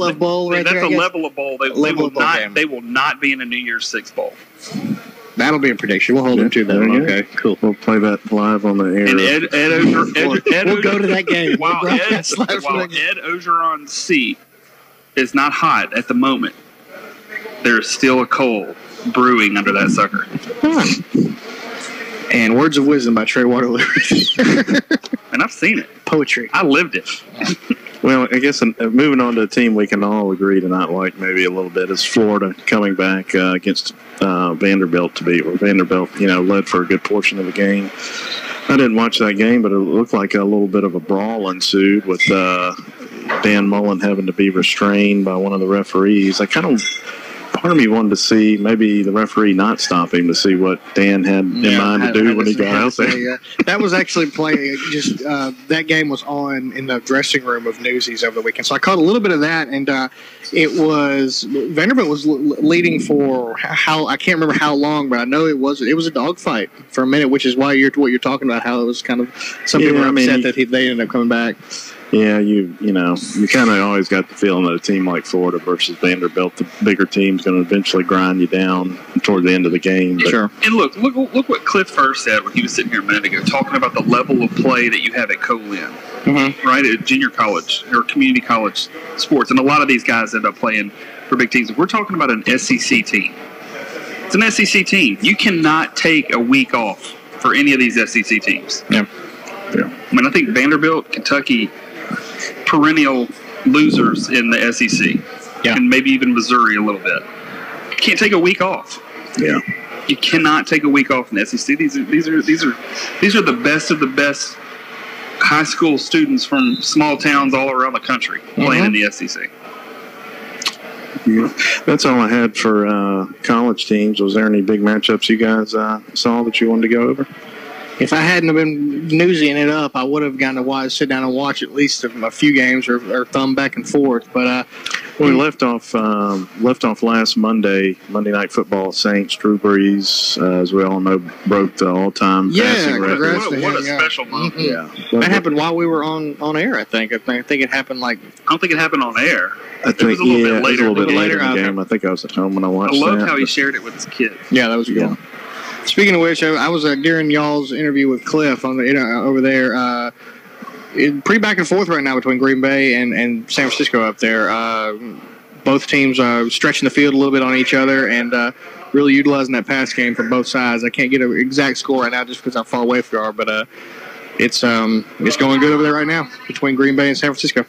of bowl right there? That's a level of bowl. They will not be in a New Year's Six bowl. That'll be a prediction. We'll hold them to that. Okay, cool. We'll play that live on the air. And we'll go to that game. While Ed Ogeron's seat is not hot at the moment, there's still a cold brewing under that sucker. And words of wisdom by Trey Waterloo. And I've seen it. Poetry. I lived it. Well, I guess moving on to a team we can all agree to not like maybe a little bit is Florida coming back against Vanderbilt to beat. Where Vanderbilt, led for a good portion of the game. I didn't watch that game, but it looked like a little bit of a brawl ensued with Dan Mullen having to be restrained by one of the referees. part of me wanted to see maybe the referee not stop him to see what Dan had in mind to do when he got out there. That was actually playing. Just that game was on in the dressing room of Newsies over the weekend, so I caught a little bit of that, and it was Vanderbilt was leading for how I can't remember how long, but I know it was a dogfight for a minute, which is why what you're talking about, how it was kind of some people were upset that they ended up coming back. Yeah, you kind of always got the feeling that a team like Florida versus Vanderbilt, the bigger team's going to eventually grind you down toward the end of the game. But. Sure. And look what Cliff first said when he was sitting here a minute ago, talking about the level of play that you have at Co-Lin, right, at junior college or community college sports. And a lot of these guys end up playing for big teams. If we're talking about an SEC team, it's an SEC team. You cannot take a week off for any of these SEC teams. Yeah. I mean, I think Vanderbilt, Kentucky, perennial losers in the SEC, and maybe even Missouri a little bit. You can't take a week off. Yeah, you cannot take a week off in the SEC. These are the best of the best high school students from small towns all around the country playing in the SEC. Yeah. That's all I had for college teams. Was there any big matchups you guys saw that you wanted to go over? If I hadn't have been newsying it up, I would have gotten to sit down and watch at least a few games or thumb back and forth. But we left off last Monday Night Football. Saints, Drew Brees, as we all know, broke the all-time passing record. What a special moment! Yeah, that happened while we were on air. I think it happened I don't think it happened on air. I think it was a little bit later in the game. I think I was at home when I watched that. I loved how he shared it with his kid. Yeah, that was good. Speaking of which, I was during y'all's interview with Cliff on the over there. Pretty back and forth right now between Green Bay and San Francisco up there. Both teams are stretching the field a little bit on each other and really utilizing that pass game from both sides. I can't get an exact score right now just because I'm far away from y'all, but it's going good over there right now between Green Bay and San Francisco.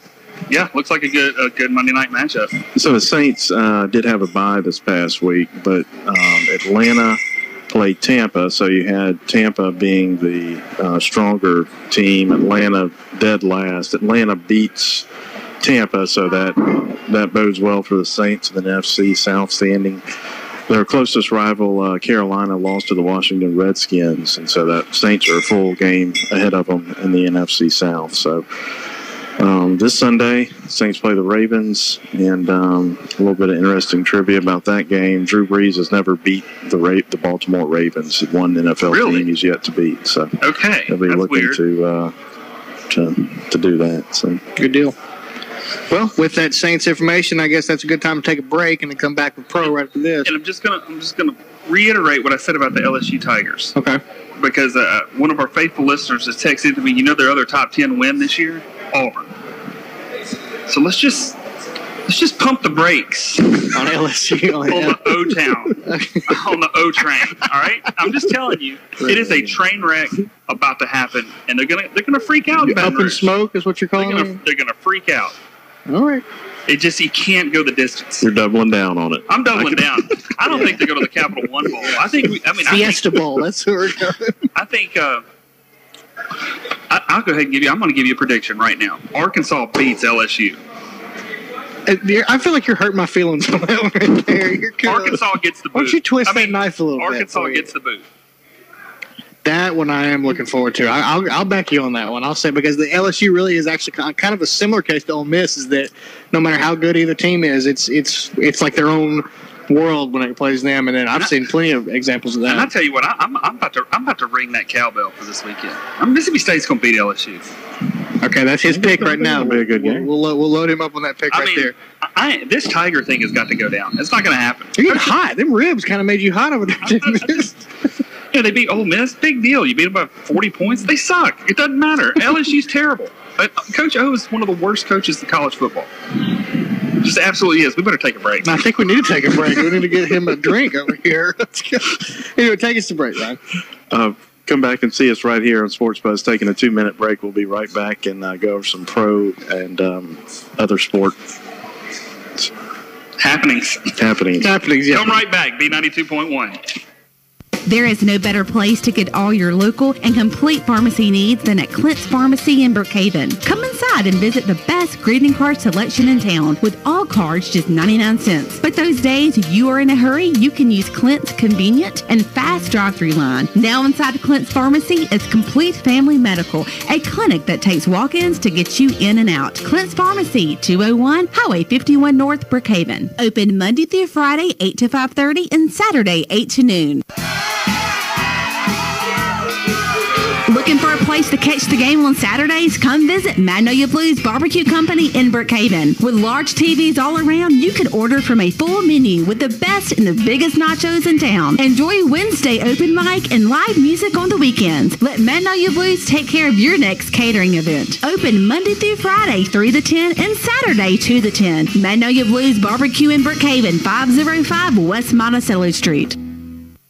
Yeah, looks like a good Monday night matchup. So the Saints did have a bye this past week, but Atlanta played Tampa, so you had Tampa being the stronger team, Atlanta dead last. Atlanta beats Tampa, so that bodes well for the Saints in the NFC South standing. Their closest rival, Carolina, lost to the Washington Redskins, and so that Saints are a full game ahead of them in the NFC South. So this Sunday, Saints play the Ravens, and a little bit of interesting trivia about that game. Drew Brees has never beat the Baltimore Ravens. One NFL team he's yet to beat. So they'll be looking to do that. So good deal. Well, with that Saints information, I guess that's a good time to take a break and then come back with Pro right after this. And I'm just gonna reiterate what I said about the LSU Tigers. Okay. Because one of our faithful listeners has texted me. You know their other top 10 win this year, Auburn. So let's just pump the brakes on LSU on the O-Town, on the O-Train. All right, I'm just telling you, it is a train wreck about to happen, and they're gonna freak out. Up in smoke is what you're calling it. They're gonna freak out. All right. You can't go the distance. You're doubling down on it. I'm doubling down. I don't think they go to the Capital One Bowl. Fiesta Bowl. That's who we're going. I think. I'll go ahead and I'm going to give you a prediction right now. Arkansas beats LSU. I feel like you're hurting my feelings on that one right there. Arkansas gets the boot. Why don't you twist that knife a little bit? Arkansas gets the boot. That one I am looking forward to. I'll back you on that one. I'll say because the LSU really is actually kind of a similar case to Ole Miss. Is that no matter how good either team is, it's like their own world when it plays them. And then I've seen plenty of examples of that. And I tell you what, I'm about to ring that cowbell for this weekend. Mississippi State's going to beat LSU. Okay, that's his pick right now. That'll be a good game. We'll load him up on that pick there. This Tiger thing has got to go down. It's not going to happen. You're getting hot. Them ribs kind of made you hot over there. Yeah, they beat Ole Miss. Big deal. You beat them by 40 points. They suck. It doesn't matter. LSU's terrible. Coach O is one of the worst coaches in college football. Just absolutely is. We better take a break. I think we need to take a break. We need to get him a drink over here. Let's go. Anyway, take us to break, Ryan. Come back and see us right here on Sports Buzz. Taking a 2-minute break. We'll be right back and go over some pro and other sport happenings. Happenings, yeah. Come right back. B92.1. There is no better place to get all your local and complete pharmacy needs than at Clint's Pharmacy in Brookhaven. Come inside and visit the best greeting card selection in town, with all cards just 99 cents. But those days you are in a hurry, you can use Clint's convenient and fast drive-through line. Now inside Clint's Pharmacy is Complete Family Medical, a clinic that takes walk-ins to get you in and out. Clint's Pharmacy, 201 Highway 51 North, Brookhaven. Open Monday through Friday, 8 to 5:30, and Saturday, 8 to noon. Looking for a place to catch the game on Saturdays? Come visit Magnolia Blues Barbecue Company in Brookhaven. With large TVs all around, you can order from a full menu with the best and the biggest nachos in town. Enjoy Wednesday open mic and live music on the weekends. Let Magnolia Blues take care of your next catering event. Open Monday through Friday, 3 to 10, and Saturday, 2 to 10. Magnolia Blues Barbecue in Brookhaven, 505 West Monticello Street.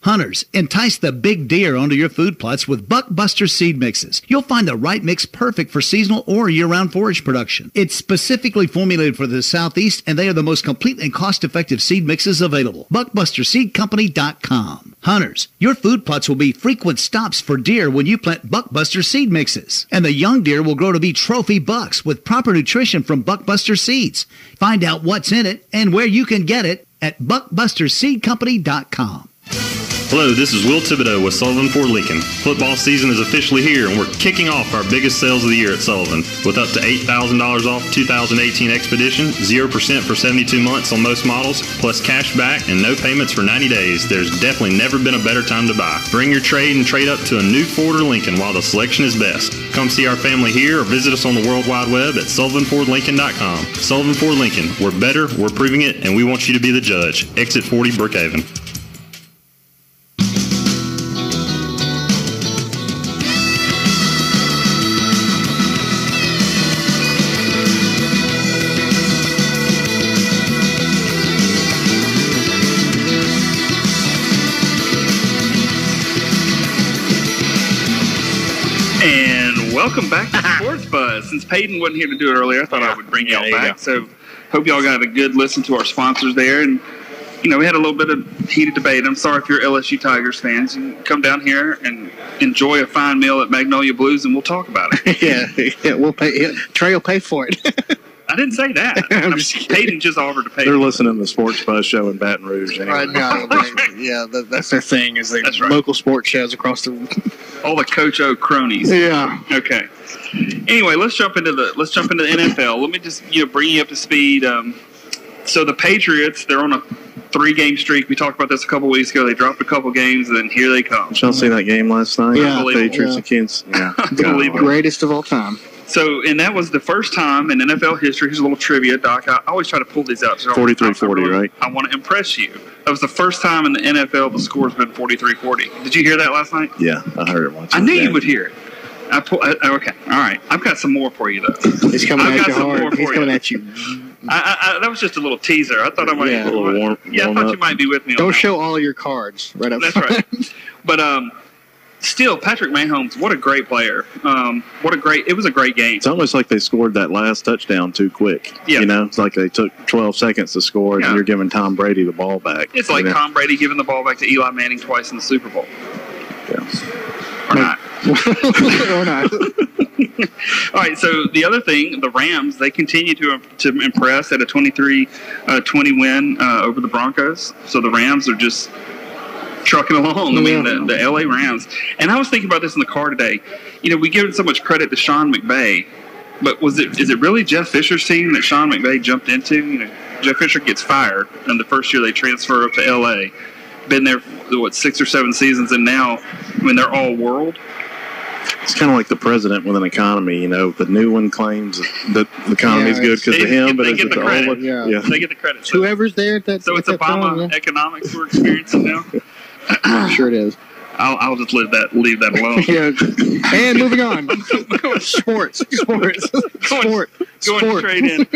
Hunters, entice the big deer onto your food plots with Buckbuster seed mixes. You'll find the right mix perfect for seasonal or year-round forage production. It's specifically formulated for the Southeast, and they are the most complete and cost-effective seed mixes available. BuckbusterSeedCompany.com. Hunters, your food plots will be frequent stops for deer when you plant Buckbuster seed mixes. And the young deer will grow to be trophy bucks with proper nutrition from Buckbuster seeds. Find out what's in it and where you can get it at BuckbusterSeedCompany.com. Hello, this is Will Thibodeau with Sullivan Ford Lincoln. Football season is officially here, and we're kicking off our biggest sales of the year at Sullivan. With up to $8,000 off 2018 Expedition, 0% for 72 months on most models, plus cash back and no payments for 90 days. There's definitely never been a better time to buy. Bring your trade and trade up to a new Ford or Lincoln while the selection is best. Come see our family here or visit us on the World Wide Web at SullivanFordLincoln.com. Sullivan Ford Lincoln. We're better, we're proving it, and we want you to be the judge. Exit 40 Brookhaven. Welcome back to Sports Buzz. Since Paden wasn't here to do it earlier, I thought I would bring y'all back. So hope y'all got a good listen to our sponsors there. And, you know, we had a little bit of heated debate. I'm sorry if you're LSU Tigers fans. You can come down here and enjoy a fine meal at Magnolia Blues, and we'll talk about it. yeah, we'll pay. Trey will pay for it. I didn't say that. Paden just offered to pay. They're listening to the Sports Buzz show in Baton Rouge. Anyway. Right now, yeah, that's their thing. Is the local sports shows across the. All the Coach O cronies. Yeah. Okay. Anyway, let's jump into the NFL. Let me just bring you up to speed. So the Patriots, they're on a 3-game streak. We talked about this a couple weeks ago. They dropped a couple games, and then here they come. Did y'all see that game last night? Yeah. Patriots and Kansas. Yeah. The greatest of all time. So, and that was the first time in NFL history. Here's a little trivia, Doc. I always try to pull these out. 43-40, right? I want to impress you. That was the first time in the NFL the score's been 43-40. Did you hear that last night? Yeah, I heard it once. I knew you would hear it. Okay, all right. I've got some more for you, though. He's coming at you hard. He's coming at you. That was just a little teaser. I thought I might. Yeah, a little warm. Yeah, I thought you might be with me. Don't show all your cards right up. That's right. But still, Patrick Mahomes, what a great player. It was a great game. It's almost like they scored that last touchdown too quick. Yeah. You know, it's like they took 12 seconds to score, and you're giving Tom Brady the ball back. It's like Tom Brady giving the ball back to Eli Manning twice in the Super Bowl. Yeah. Or not. Or not. All right, so the other thing, the Rams, they continue to impress at a 23-20 win over the Broncos. So the Rams are just trucking along. I mean, the L.A. Rams. And I was thinking about this in the car today. You know, we give so much credit to Sean McVay, but is it really Jeff Fisher's team that Sean McVay jumped into? You know, Jeff Fisher gets fired, and the first year they transfer up to L.A. Been there, 6 or 7 seasons, and now, I mean, they're all world. It's kind of like the president with an economy. You know, the new one claims that the economy is good because of him, but they get the credit. Old one? Yeah. They get the credit. So whoever's there at that. So it's Obama economics we're experiencing now. I'm sure it is. I'll just leave that alone. Yeah. And moving on. Sports. Going straight in.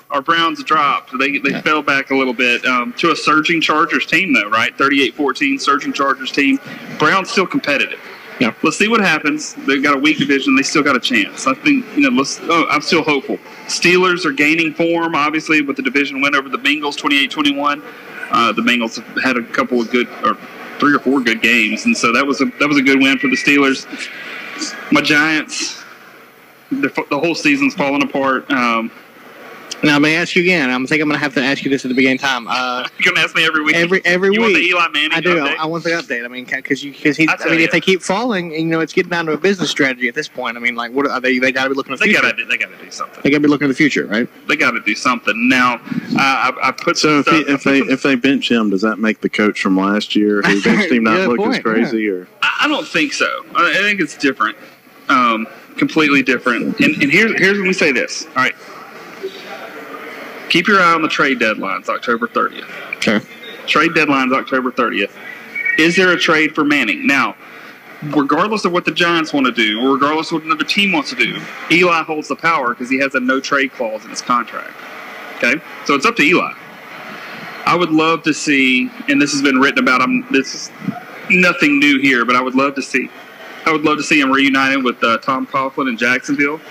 Our Browns dropped. They fell back a little bit to a surging Chargers team, though, right? 38-14, surging Chargers team. Browns still competitive. Yeah. Let's see what happens. They've got a weak division. They still got a chance. I think, I'm still hopeful. Steelers are gaining form, obviously, with the division win over the Bengals, 28-21. The Bengals have had a couple of good, or 3 or 4 good games, and so that was a good win for the Steelers. My Giants, the whole season's falling apart. Now, may I ask you again? I think I'm going to have to ask you this at the beginning of time. You're going to ask me every week? Every you week. You want the Eli Manning I do. update? I want the update. I mean, because if they keep falling, it's getting down to a business strategy at this point. I mean, like, what are they? They got to be looking at the future. They got to do something. They got to be looking at the future, right? They got to do something. Now, I put so if they bench him, does that make the coach from last year who benched him not look as crazy? Yeah. Or I don't think so. I think it's different, completely different. And here's when we say this. All right. Keep your eye on the trade deadlines, October 30th. Okay. Trade deadlines, October 30th. Is there a trade for Manning? Now, regardless of what the Giants want to do, or regardless of what another team wants to do, Eli holds the power because he has a no-trade clause in his contract. Okay? So it's up to Eli. I would love to see, and this has been written about, this is nothing new here, but I would love to see him reunited with Tom Coughlin in Jacksonville.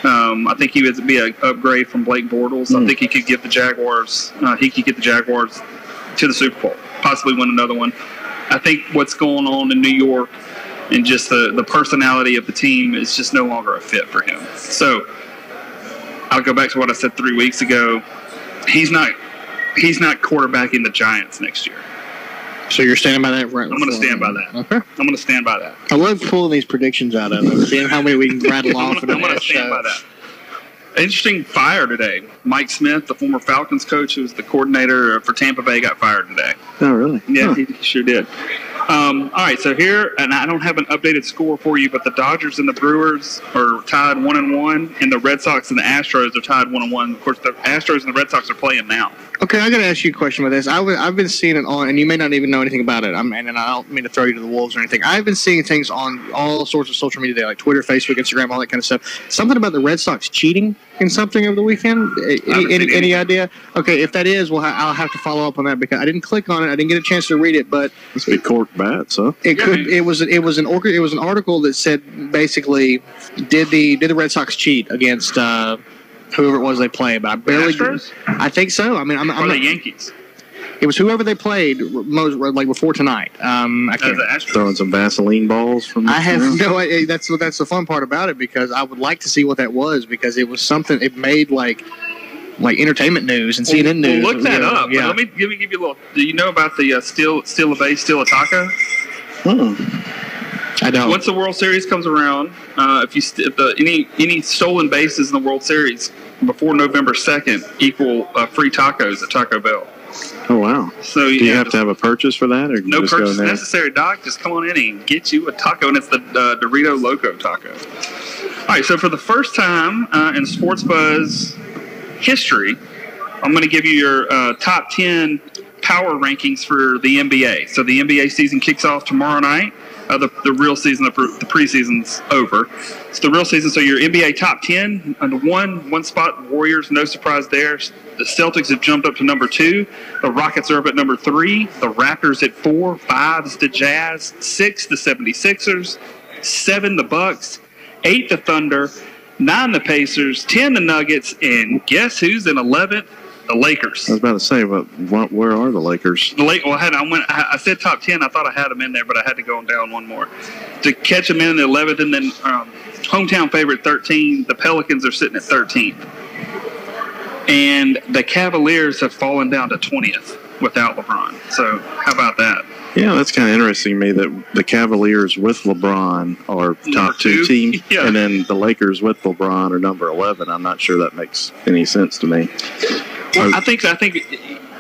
I think he would be an upgrade from Blake Bortles. I think he could get the Jaguars. To the Super Bowl, possibly win another one. I think what's going on in New York and just the personality of the team is just no longer a fit for him. So I'll go back to what I said 3 weeks ago. He's not quarterbacking the Giants next year. So you're standing by that, right? I'm going to stand by that. Okay. I'm going to stand by that. I love pulling these predictions out of them, seeing how many we can rattle off. I'm going to stand by that. Interesting fire today. Mike Smith, the former Falcons coach, who was the coordinator for Tampa Bay, got fired today. Oh, really? Yeah, he sure did. All right, so here, and I don't have an updated score for you, but the Dodgers and the Brewers are tied 1-1, and the Red Sox and the Astros are tied 1-1. Of course, the Astros and the Red Sox are playing now. Okay, I got to ask you a question about this. I've been seeing it on, and you may not even know anything about it. And I don't mean to throw you to the wolves or anything. I've been seeing things on all sorts of social media today, like Twitter, Facebook, Instagram, all that kind of stuff. Something about the Red Sox cheating in something over the weekend. Any idea? Okay, if that is, well, I'll have to follow up on that because I didn't click on it. I didn't get a chance to read it, but it's big cork bats, huh? It was an article that said basically did the Red Sox cheat against whoever it was they played, but I barely. Astros? I think so. I mean, I'm the Yankees. It was whoever they played like before tonight. I can't. Throwing some Vaseline balls from. I have no idea. That's the fun part about it because I would like to see what that was because it was something. It made like entertainment news and CNN news. Well, look that up. Yeah. Let me give you a little. Do you know about the steal a base, steal a taco? I don't. Once the World Series comes around, if any stolen bases in the World Series before November 2nd equal free tacos at Taco Bell. Oh, wow. So do you have to have a purchase for that? Or no purchase necessary, Doc. Just come on in and get you a taco, and it's the Dorito Loco taco. All right, so for the first time in Sports Buzz history, I'm going to give you your top 10 power rankings for the NBA. So the NBA season kicks off tomorrow night. The real season, the preseason's over. It's the real season. So your NBA top 10, under one spot, Warriors, no surprise there. The Celtics have jumped up to number 2. The Rockets are up at number 3. The Raptors at 4. 5 is the Jazz. 6, the 76ers. 7, the Bucks. 8, the Thunder. 9, the Pacers. 10, the Nuggets. And guess who's in 11th? The Lakers. I was about to say, but where are the Lakers? I said top 10. I thought I had them in there, but I had to go down one more to catch them in the 11th, and then hometown favorite 13. The Pelicans are sitting at 13th, and the Cavaliers have fallen down to 20th without LeBron. So how about that? Yeah, that's kind of interesting to me that the Cavaliers with LeBron are top 2 team, yeah. And then the Lakers with LeBron are number 11. I'm not sure that makes any sense to me. Well, I think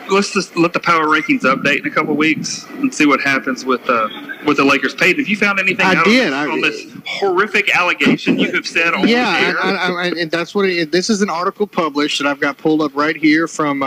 let's just let the power rankings update in a couple of weeks and see what happens with the Lakers. Paden, have you found anything on this horrific allegation you have said on air? And that's what this is an article published that I've got pulled up right here from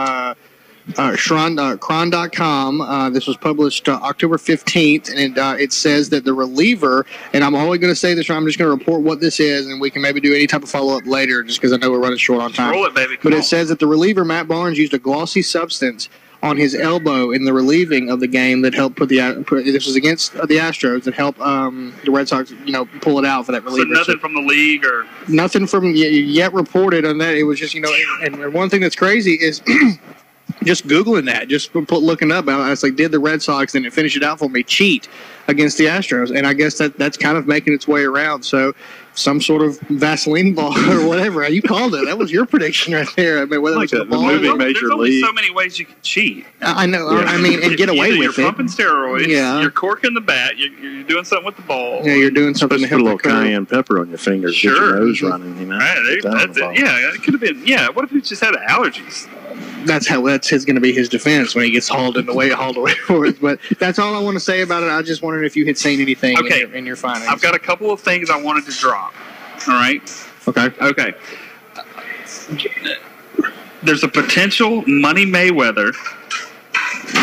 Chron.com. This was published October 15th, and it says that the reliever, and I'm only going to say this, I'm just going to report what this is, and we can maybe do any type of follow-up later just because I know we're running short on time. Roll it, baby. But it says that the reliever, Matt Barnes, used a glossy substance on his elbow in the relieving of the game that helped this was against the Astros, that helped the Red Sox, pull it out for that reliever. So nothing from the league or nothing from yet reported on that. It was just, and one thing that's crazy is just Googling that, just looking up. I was like, did the Red Sox, and it finished it out for me, cheat against the Astros? And I guess that's kind of making its way around. So some sort of Vaseline ball or whatever. You called it. That was your prediction right there. I mean, whether like it's the ball. There's only so many ways you can cheat. I know. Yeah. I mean, and get away with it. You're pumping steroids. Yeah. You're corking the bat. You're doing something with the ball. Yeah, you're doing something to put a little cayenne pepper on your fingers. Sure. Get your nose running. You know. Right, that's it. Yeah, it could have been. Yeah. What if he just had allergies? That's going to be his defense when he gets hauled away for it. But that's all I want to say about it. I just wondered if you had seen anything in your findings. I've got a couple of things I wanted to drop. All right. Okay. There's a potential Money Mayweather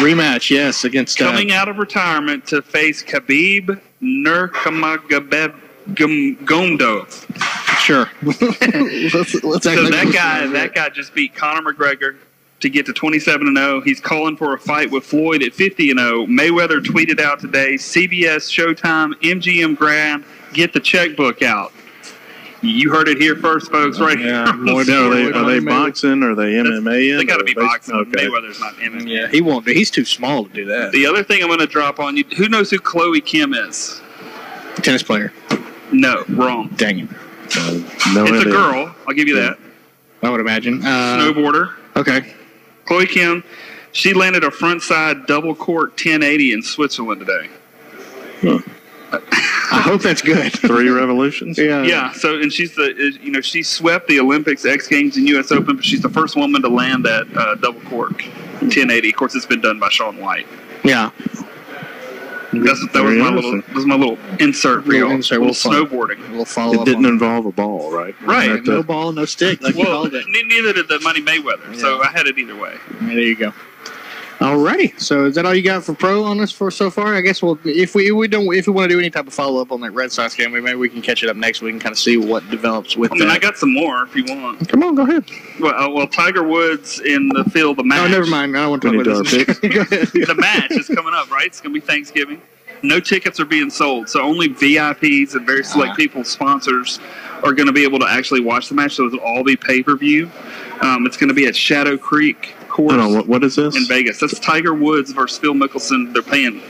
rematch, yes, against coming out of retirement to face Khabib Nurmagomedov. Sure. So that guy just beat Conor McGregor to get to 27-0. He's calling for a fight with Floyd at 50-0. Mayweather tweeted out today, CBS, Showtime, MGM Grand, get the checkbook out. You heard it here first, folks, right here. Are they boxing? Are they MMA? They got to be boxing. Okay. Mayweather's not MMA. Yeah, he won't do. He's too small to do that. The other thing I'm going to drop on you, who knows who Chloe Kim is? Tennis player. No, wrong. Dang it. No it's idea. a girl. I'll give you that. I would imagine. Snowboarder. Okay. Chloe Kim, she landed a front-side double court 1080 in Switzerland today. Huh. I hope that's good. 3 revolutions. Yeah. So, and she's she swept the Olympics, X Games, and U.S. Open, but she's the first woman to land that double court 1080. Of course, it's been done by Shaun White. Yeah. That was my little insert for y'all. Snowboarding. We'll follow. It didn't involve a ball, right? Right. No ball, no stick. Like neither did the Money Mayweather. Yeah. So I had it either way. There you go. Alrighty. So is that all you got for pro on this for so far? I guess if we want to do any type of follow up on that Red Sox game, maybe we can catch it up next week and kind of see what develops with. I got some more if you want. Come on, go ahead. Well, Tiger Woods in the field, the match. Oh, never mind. I don't want to talk about this. Go ahead. The match is coming up, right? It's going to be Thanksgiving. No tickets are being sold, so only VIPs and very select people, sponsors, are going to be able to actually watch the match. So it'll all be pay-per-view. It's going to be at Shadow Creek Course. Hold on, what is this? In Vegas. That's Tiger Woods versus Phil Mickelson. They're playing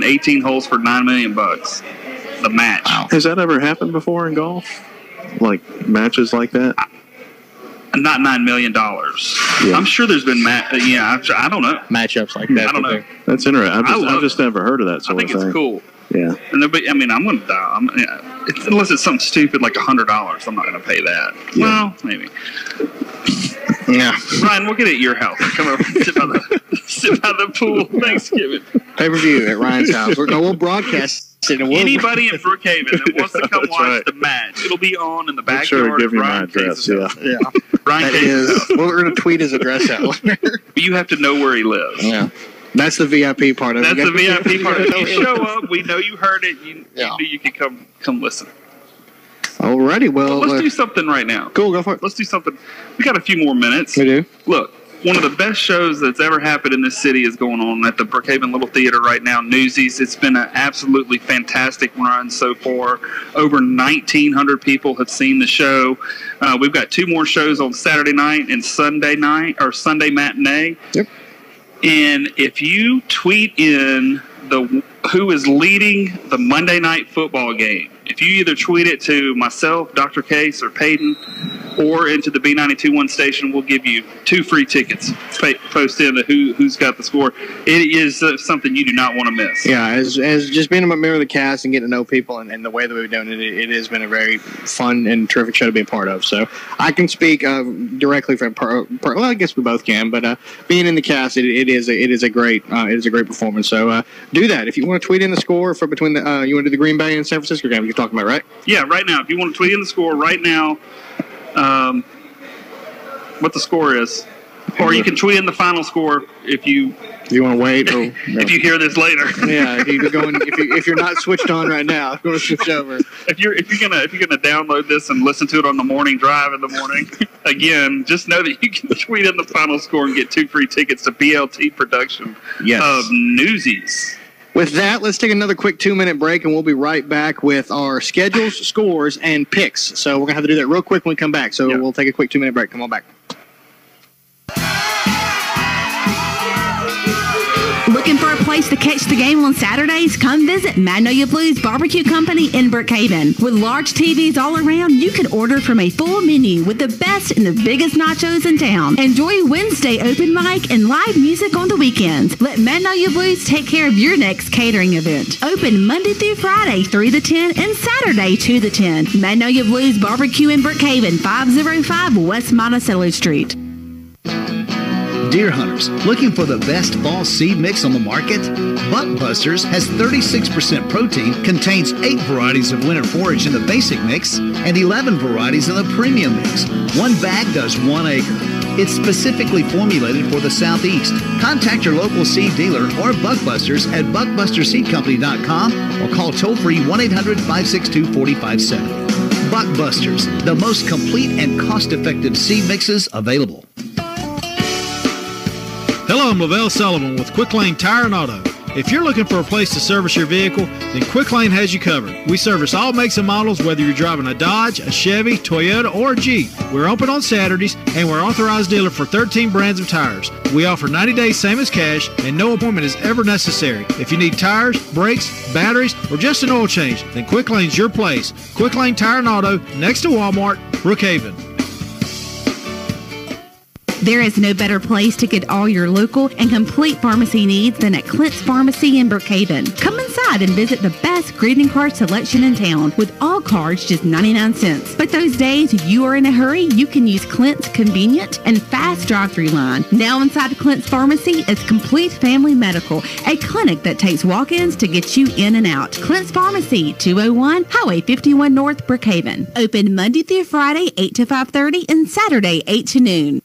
18 holes for $9 million. The match. Wow. Has that ever happened before in golf? Like matches like that? Not $9 million. Yeah. I'm sure there's been I don't know matchups like that. I don't know. That's interesting. I've just never heard of that sort of thing. I think it's cool. Yeah. And I'm going to die. Unless it's something stupid like $100, I'm not going to pay that. Yeah. Well, maybe. Yeah. Ryan, we'll get it at your house. Come over and sit by the pool Thanksgiving. Pay-per-view at Ryan's house. We'll broadcast it. Anybody in Brookhaven that wants to come watch the match, it'll be on in the backyard. Sure, give you my address. Yeah. Ryan we're going to tweet his address out. But you have to know where he lives. Yeah. That's the VIP part of it. That's the VIP part. If you show up, we know you heard it. You knew you could come listen. Alrighty, well, let's do something right now. Cool, go for it. Let's do something. We got a few more minutes. We do. Look, one of the best shows that's ever happened in this city is going on at the Brookhaven Little Theater right now, Newsies. It's been an absolutely fantastic run so far. Over 1,900 people have seen the show. We've got 2 more shows on Saturday night and Sunday night, or Sunday matinee. Yep. And if you tweet in who is leading the Monday night football game, if you either tweet it to myself, Dr. Case, or Paden, or into the B92.1 station, we'll give you 2 free tickets. Post in who's got the score. It is something you do not want to miss. Yeah, as just being a member of the cast and getting to know people and the way that we've done it, it has been a very fun and terrific show to be a part of. So I can speak directly from well, I guess we both can, but being in the cast, it is a great performance. So do that if you want to tweet in the score for between the you want to do the Green Bay and San Francisco game you're talking about, right? Yeah, right now. If you want to tweet in the score right now. What the score is, or you can tweet in the final score if you want to wait, or if you hear this later. Yeah, if you're not switched on right now, if you want to switch over. If you're gonna download this and listen to it on the morning drive in the morning, again, just know that you can tweet in the final score and get 2 free tickets to BLT production of Newsies. With that, let's take another quick 2-minute break, and we'll be right back with our schedules, scores, and picks. So we're going to have to do that real quick when we come back. So we'll take a quick 2-minute break. Come on back. Looking for a place to catch the game on Saturdays? Come visit Magnolia Blues Barbecue Company in Brookhaven. With large TVs all around, you can order from a full menu with the best and the biggest nachos in town. Enjoy Wednesday open mic and live music on the weekends. Let Magnolia Blues take care of your next catering event. Open Monday through Friday 3 to 10 and Saturday 2 to 10. Magnolia Blues Barbecue in Brookhaven, 505 West Monticello Street. Deer hunters, looking for the best fall seed mix on the market? Buckbusters has 36% protein, contains 8 varieties of winter forage in the basic mix, and 11 varieties in the premium mix. One bag does 1 acre. It's specifically formulated for the Southeast. Contact your local seed dealer or Buckbusters at buckbusterseedcompany.com or call toll-free 1-800-562-4570. Buckbusters, the most complete and cost-effective seed mixes available. Hello, I'm Lavelle Sullivan with Quick Lane Tire and Auto. If you're looking for a place to service your vehicle, then Quick Lane has you covered. We service all makes and models, whether you're driving a Dodge, a Chevy, Toyota, or a Jeep. We're open on Saturdays, and we're authorized dealer for 13 brands of tires. We offer 90 days same as cash, and no appointment is ever necessary. If you need tires, brakes, batteries, or just an oil change, then Quick Lane's your place. Quick Lane Tire and Auto, next to Walmart, Brookhaven. There is no better place to get all your local and complete pharmacy needs than at Clint's Pharmacy in Brookhaven. Come inside and visit the best greeting card selection in town, with all cards just 99 cents. But those days you are in a hurry, you can use Clint's convenient and fast drive-thru line. Now inside Clint's Pharmacy is Complete Family Medical, a clinic that takes walk-ins to get you in and out. Clint's Pharmacy, 201 Highway 51 North, Brookhaven. Open Monday through Friday, 8 to 5:30, and Saturday, 8 to noon.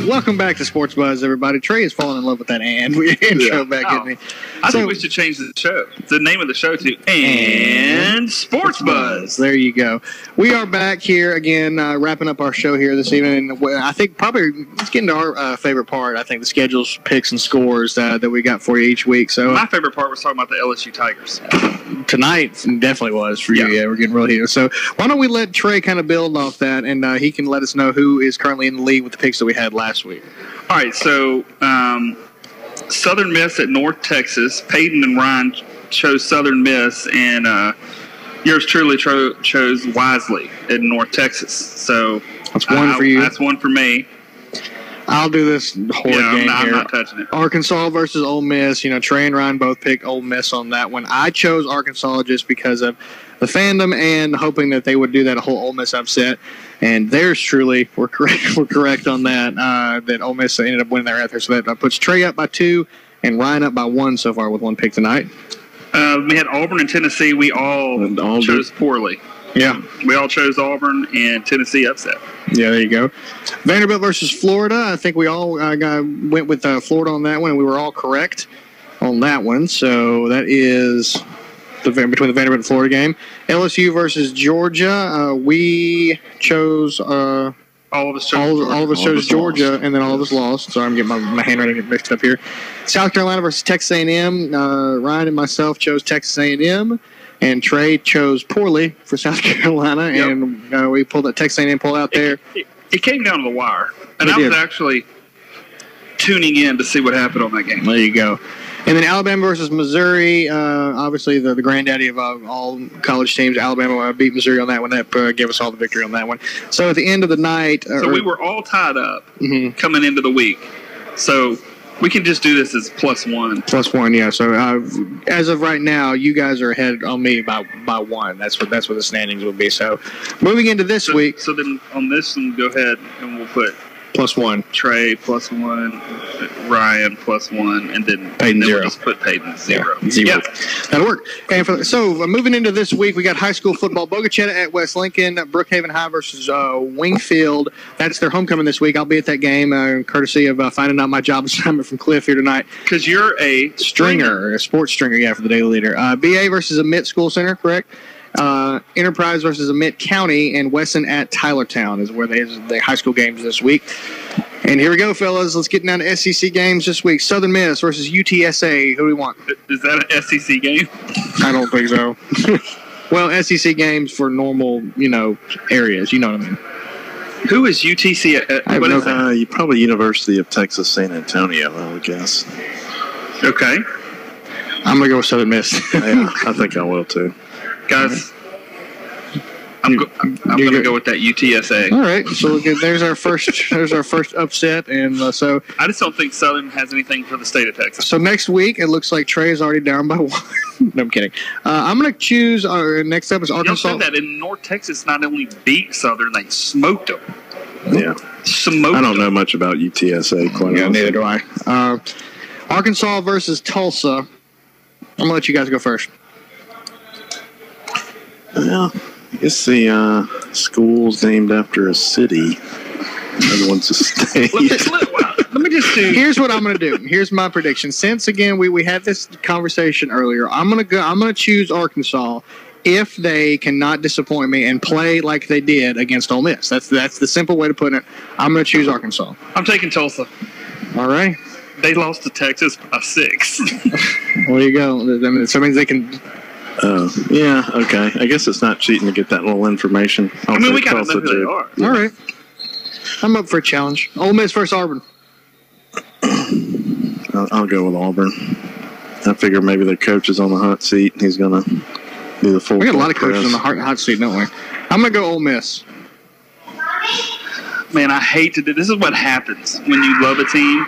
Welcome back to Sports Buzz, everybody. Trey is falling in love with that intro back at me. I think we should change the show, the name of the show to And Sports Buzz. There you go. We are back here again, wrapping up our show here this evening. And I think probably let's get into our favorite part. I think the schedules, picks, and scores that we got for you each week. So my favorite part was talking about the LSU Tigers. Tonight definitely was for you. Yeah, we're getting real here. So why don't we let Trey kind of build off that, and he can let us know who is currently in the lead with the picks that we had last week. All right, so Southern Miss at North Texas. Paden and Ryan chose Southern Miss, and yours truly chose Wisely at North Texas. So that's one for you. That's one for me. I'll do this horrid game here. I'm not touching it. Arkansas versus Ole Miss. You know, Trey and Ryan both picked Ole Miss on that one. I chose Arkansas just because of the fandom and hoping that they would do that whole Ole Miss upset. And theirs truly were correct on that. That Ole Miss ended up winning their out there. So that puts Trey up by 2 and Ryan up by 1 so far with one pick tonight. We had Auburn and Tennessee. We all chose poorly. Yeah. We all chose Auburn and Tennessee upset. Yeah, there you go. Vanderbilt versus Florida. I think we all went with Florida on that one, and we were all correct on that one. So that is between the Vanderbilt and Florida game. LSU versus Georgia. We chose all of us chose Georgia, and then all of us lost. Sorry, I'm getting my handwriting mixed up here. South Carolina versus Texas A&M. Ryan and myself chose Texas A&M. And Trey chose poorly for South Carolina, and we pulled that Texas A&M pull out there. It came down to the wire, and I was actually tuning in to see what happened on that game. There you go. And then Alabama versus Missouri, obviously the granddaddy of all college teams. Alabama beat Missouri on that one. That gave us all the victory on that one. So at the end of the night... So we were all tied up coming into the week. So... we can just do this as +1. +1, yeah. So as of right now, you guys are ahead on me by 1. That's what the standings will be. So moving into this week. So then on this one, go ahead and we'll put +1. Trey +1, Ryan +1, and then Paden 0. We'll just put Paden 0. Yeah, 0. Yeah. That'll work. And so moving into this week, we got high school football. Bogachetta at West Lincoln, Brookhaven High versus Wingfield. That's their homecoming this week. I'll be at that game, courtesy of finding out my job assignment from Cliff here tonight. Because you're a stringer, a sports stringer, for the Daily Leader. BA versus Emmett School Center, correct? Enterprise versus Emmett County, and Wesson at Tylertown is where the high school games this week. And here we go, fellas. Let's get down to SEC games this week. Southern Miss versus UTSA. Who do we want? Is that an SEC game? I don't think so. Well, SEC games for normal, areas. You know what I mean. Who is UTC? What is that? You probably University of Texas San Antonio, I would guess. Okay. I'm going to go with Southern Miss. Yeah, I think I will too. Guys, I'm going to go with that UTSA. All right. So there's our first upset, and so I just don't think Southern has anything for the state of Texas. So next week it looks like Trey is already down by 1. No, I'm kidding. I'm going to choose our next up is Arkansas. Y'all said that in North Texas not only beat Southern, they smoked them. Yeah. I don't know much about UTSA. Quite honestly. Neither do I. Arkansas versus Tulsa. I'm going to let you guys go first. Well, I guess the school's named after a city. Another one's a state. Let me just do. Here's what I'm going to do. Here's my prediction. Since again we had this conversation earlier, I'm going to choose Arkansas if they cannot disappoint me and play like they did against Ole Miss. That's the simple way to put it. I'm going to choose Arkansas. I'm taking Tulsa. All right. They lost to Texas by 6. Well, there you go. So it means they can. Yeah, okay. I guess it's not cheating to get that little information. We got to know who they are. Yeah. All right. I'm up for a challenge. Ole Miss versus Auburn. I'll go with Auburn. I figure maybe their coach is on the hot seat and he's going to do the full. We got a lot of coaches on the hot seat, don't we? I'm going to go Ole Miss. Man, I hate to do this. Is what happens when you love a team.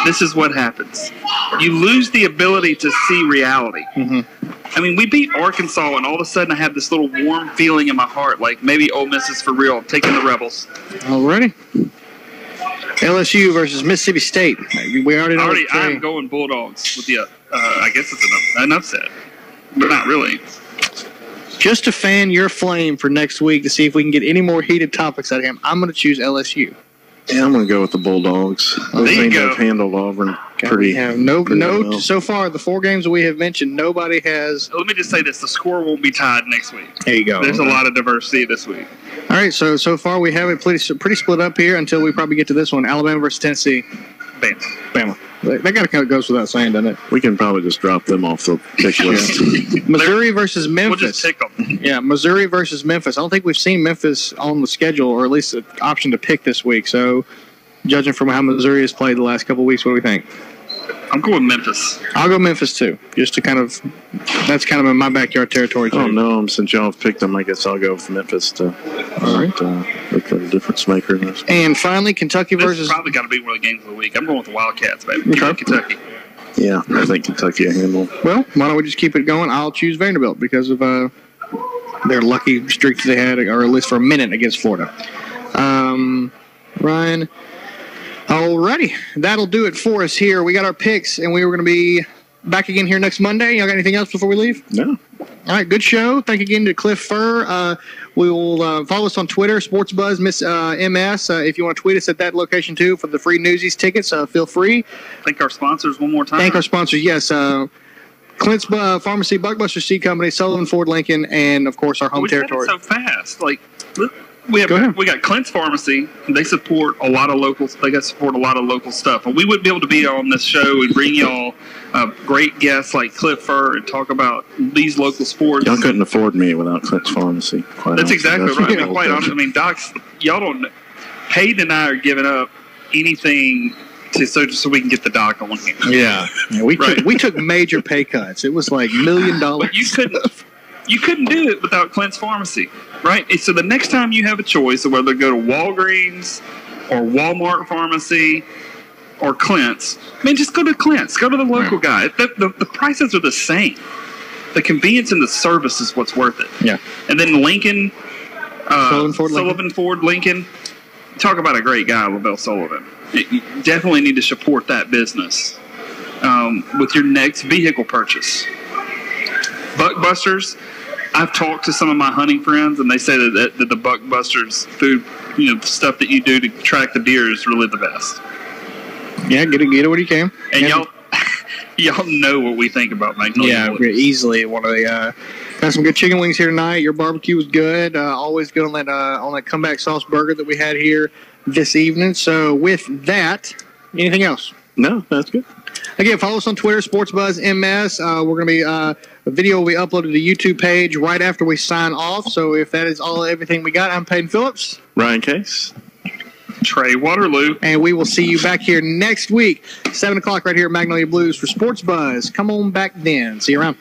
This is what happens. You lose the ability to see reality. Mm-hmm. I mean, we beat Arkansas, and all of a sudden I have this little warm feeling in my heart, like maybe Ole Miss is for real, taking the Rebels. Alrighty. LSU versus Mississippi State. We already know. I'm going Bulldogs with the. I guess it's an upset, but not really. Just to fan your flame for next week to see if we can get any more heated topics out of him, I'm going to choose LSU. Yeah, I'm going to go with the Bulldogs. There you go. They've handled Auburn pretty well. So far, the 4 games that we have mentioned, nobody has. Let me just say this: the score won't be tied next week. There you go. There's a lot of diversity this week. All right, so far we have it pretty split up here until we probably get to this one: Alabama versus Tennessee. Bama. That kind of goes without saying, doesn't it? We can probably just drop them off the pick list. Missouri versus Memphis. We'll just pick them. Yeah, Missouri versus Memphis. I don't think we've seen Memphis on the schedule, or at least an option to pick this week. So, judging from how Missouri has played the last couple of weeks, what do we think? I'm going Memphis. I'll go Memphis too, just to that's kind of in my backyard territory too. Oh no, since y'all have picked them, I guess I'll go with Memphis to look for a difference maker. And finally, Kentucky versus. This probably got to be one of the games of the week. I'm going with the Wildcats, baby. Kentucky. Yeah, I think Kentucky will handle. Well, why don't we just keep it going? I'll choose Vanderbilt because of their lucky streak they had, or at least for a minute against Florida. Ryan. Alrighty, that'll do it for us here. We got our picks, and we were going to be back again here next Monday. Y'all got anything else before we leave? No. All right, good show. Thank you again to Cliff Furr. We will follow us on Twitter, SportsBuzz MS. If you want to tweet us at that location too for the free Newsies tickets, feel free. Thank our sponsors one more time. Thank our sponsors, yes. Clint's Pharmacy, Buckbuster Seed Company, Sullivan Ford Lincoln, and of course our home territory. So fast, we got Clint's Pharmacy. They support a lot of local. They support a lot of local stuff, and we wouldn't be able to be on this show and bring y'all great guests like Cliff Furr and talk about these local sports. Y'all couldn't afford me without Clint's Pharmacy. That's exactly right. Quite honestly, docs, y'all don't. Paden and I are giving up anything so we can get the doc on here. Yeah, we took major pay cuts. It was like $1 million. But you couldn't do it without Clint's Pharmacy, right? So the next time you have a choice of whether to go to Walgreens or Walmart Pharmacy or Clint's, man, just go to Clint's. Go to the local guy. The prices are the same. The convenience and the service is what's worth it. Yeah. And then Lincoln, Sullivan Ford Lincoln. Talk about a great guy, LaVelle Sullivan. You definitely need to support that business with your next vehicle purchase. Buckbusters, I've talked to some of my hunting friends, and they say that the Buckbusters food, stuff that you do to track the deer is really the best. Yeah, get it what you can. And y'all know what we think about Magnolia. Yeah, we're easily one of the. Got some good chicken wings here tonight. Your barbecue was good. Always good on that comeback sauce burger that we had here. this evening. So with that, anything else? No, that's good. Again, follow us on Twitter, SportsBuzzMS. We're going to be a video will be uploaded to the YouTube page right after we sign off. So if that is everything we got, I'm Paden Phillips. Ryan Case. Trey Waterloo. And we will see you back here next week, 7 o'clock right here at Magnolia Blues for Sports Buzz. Come on back then. See you around.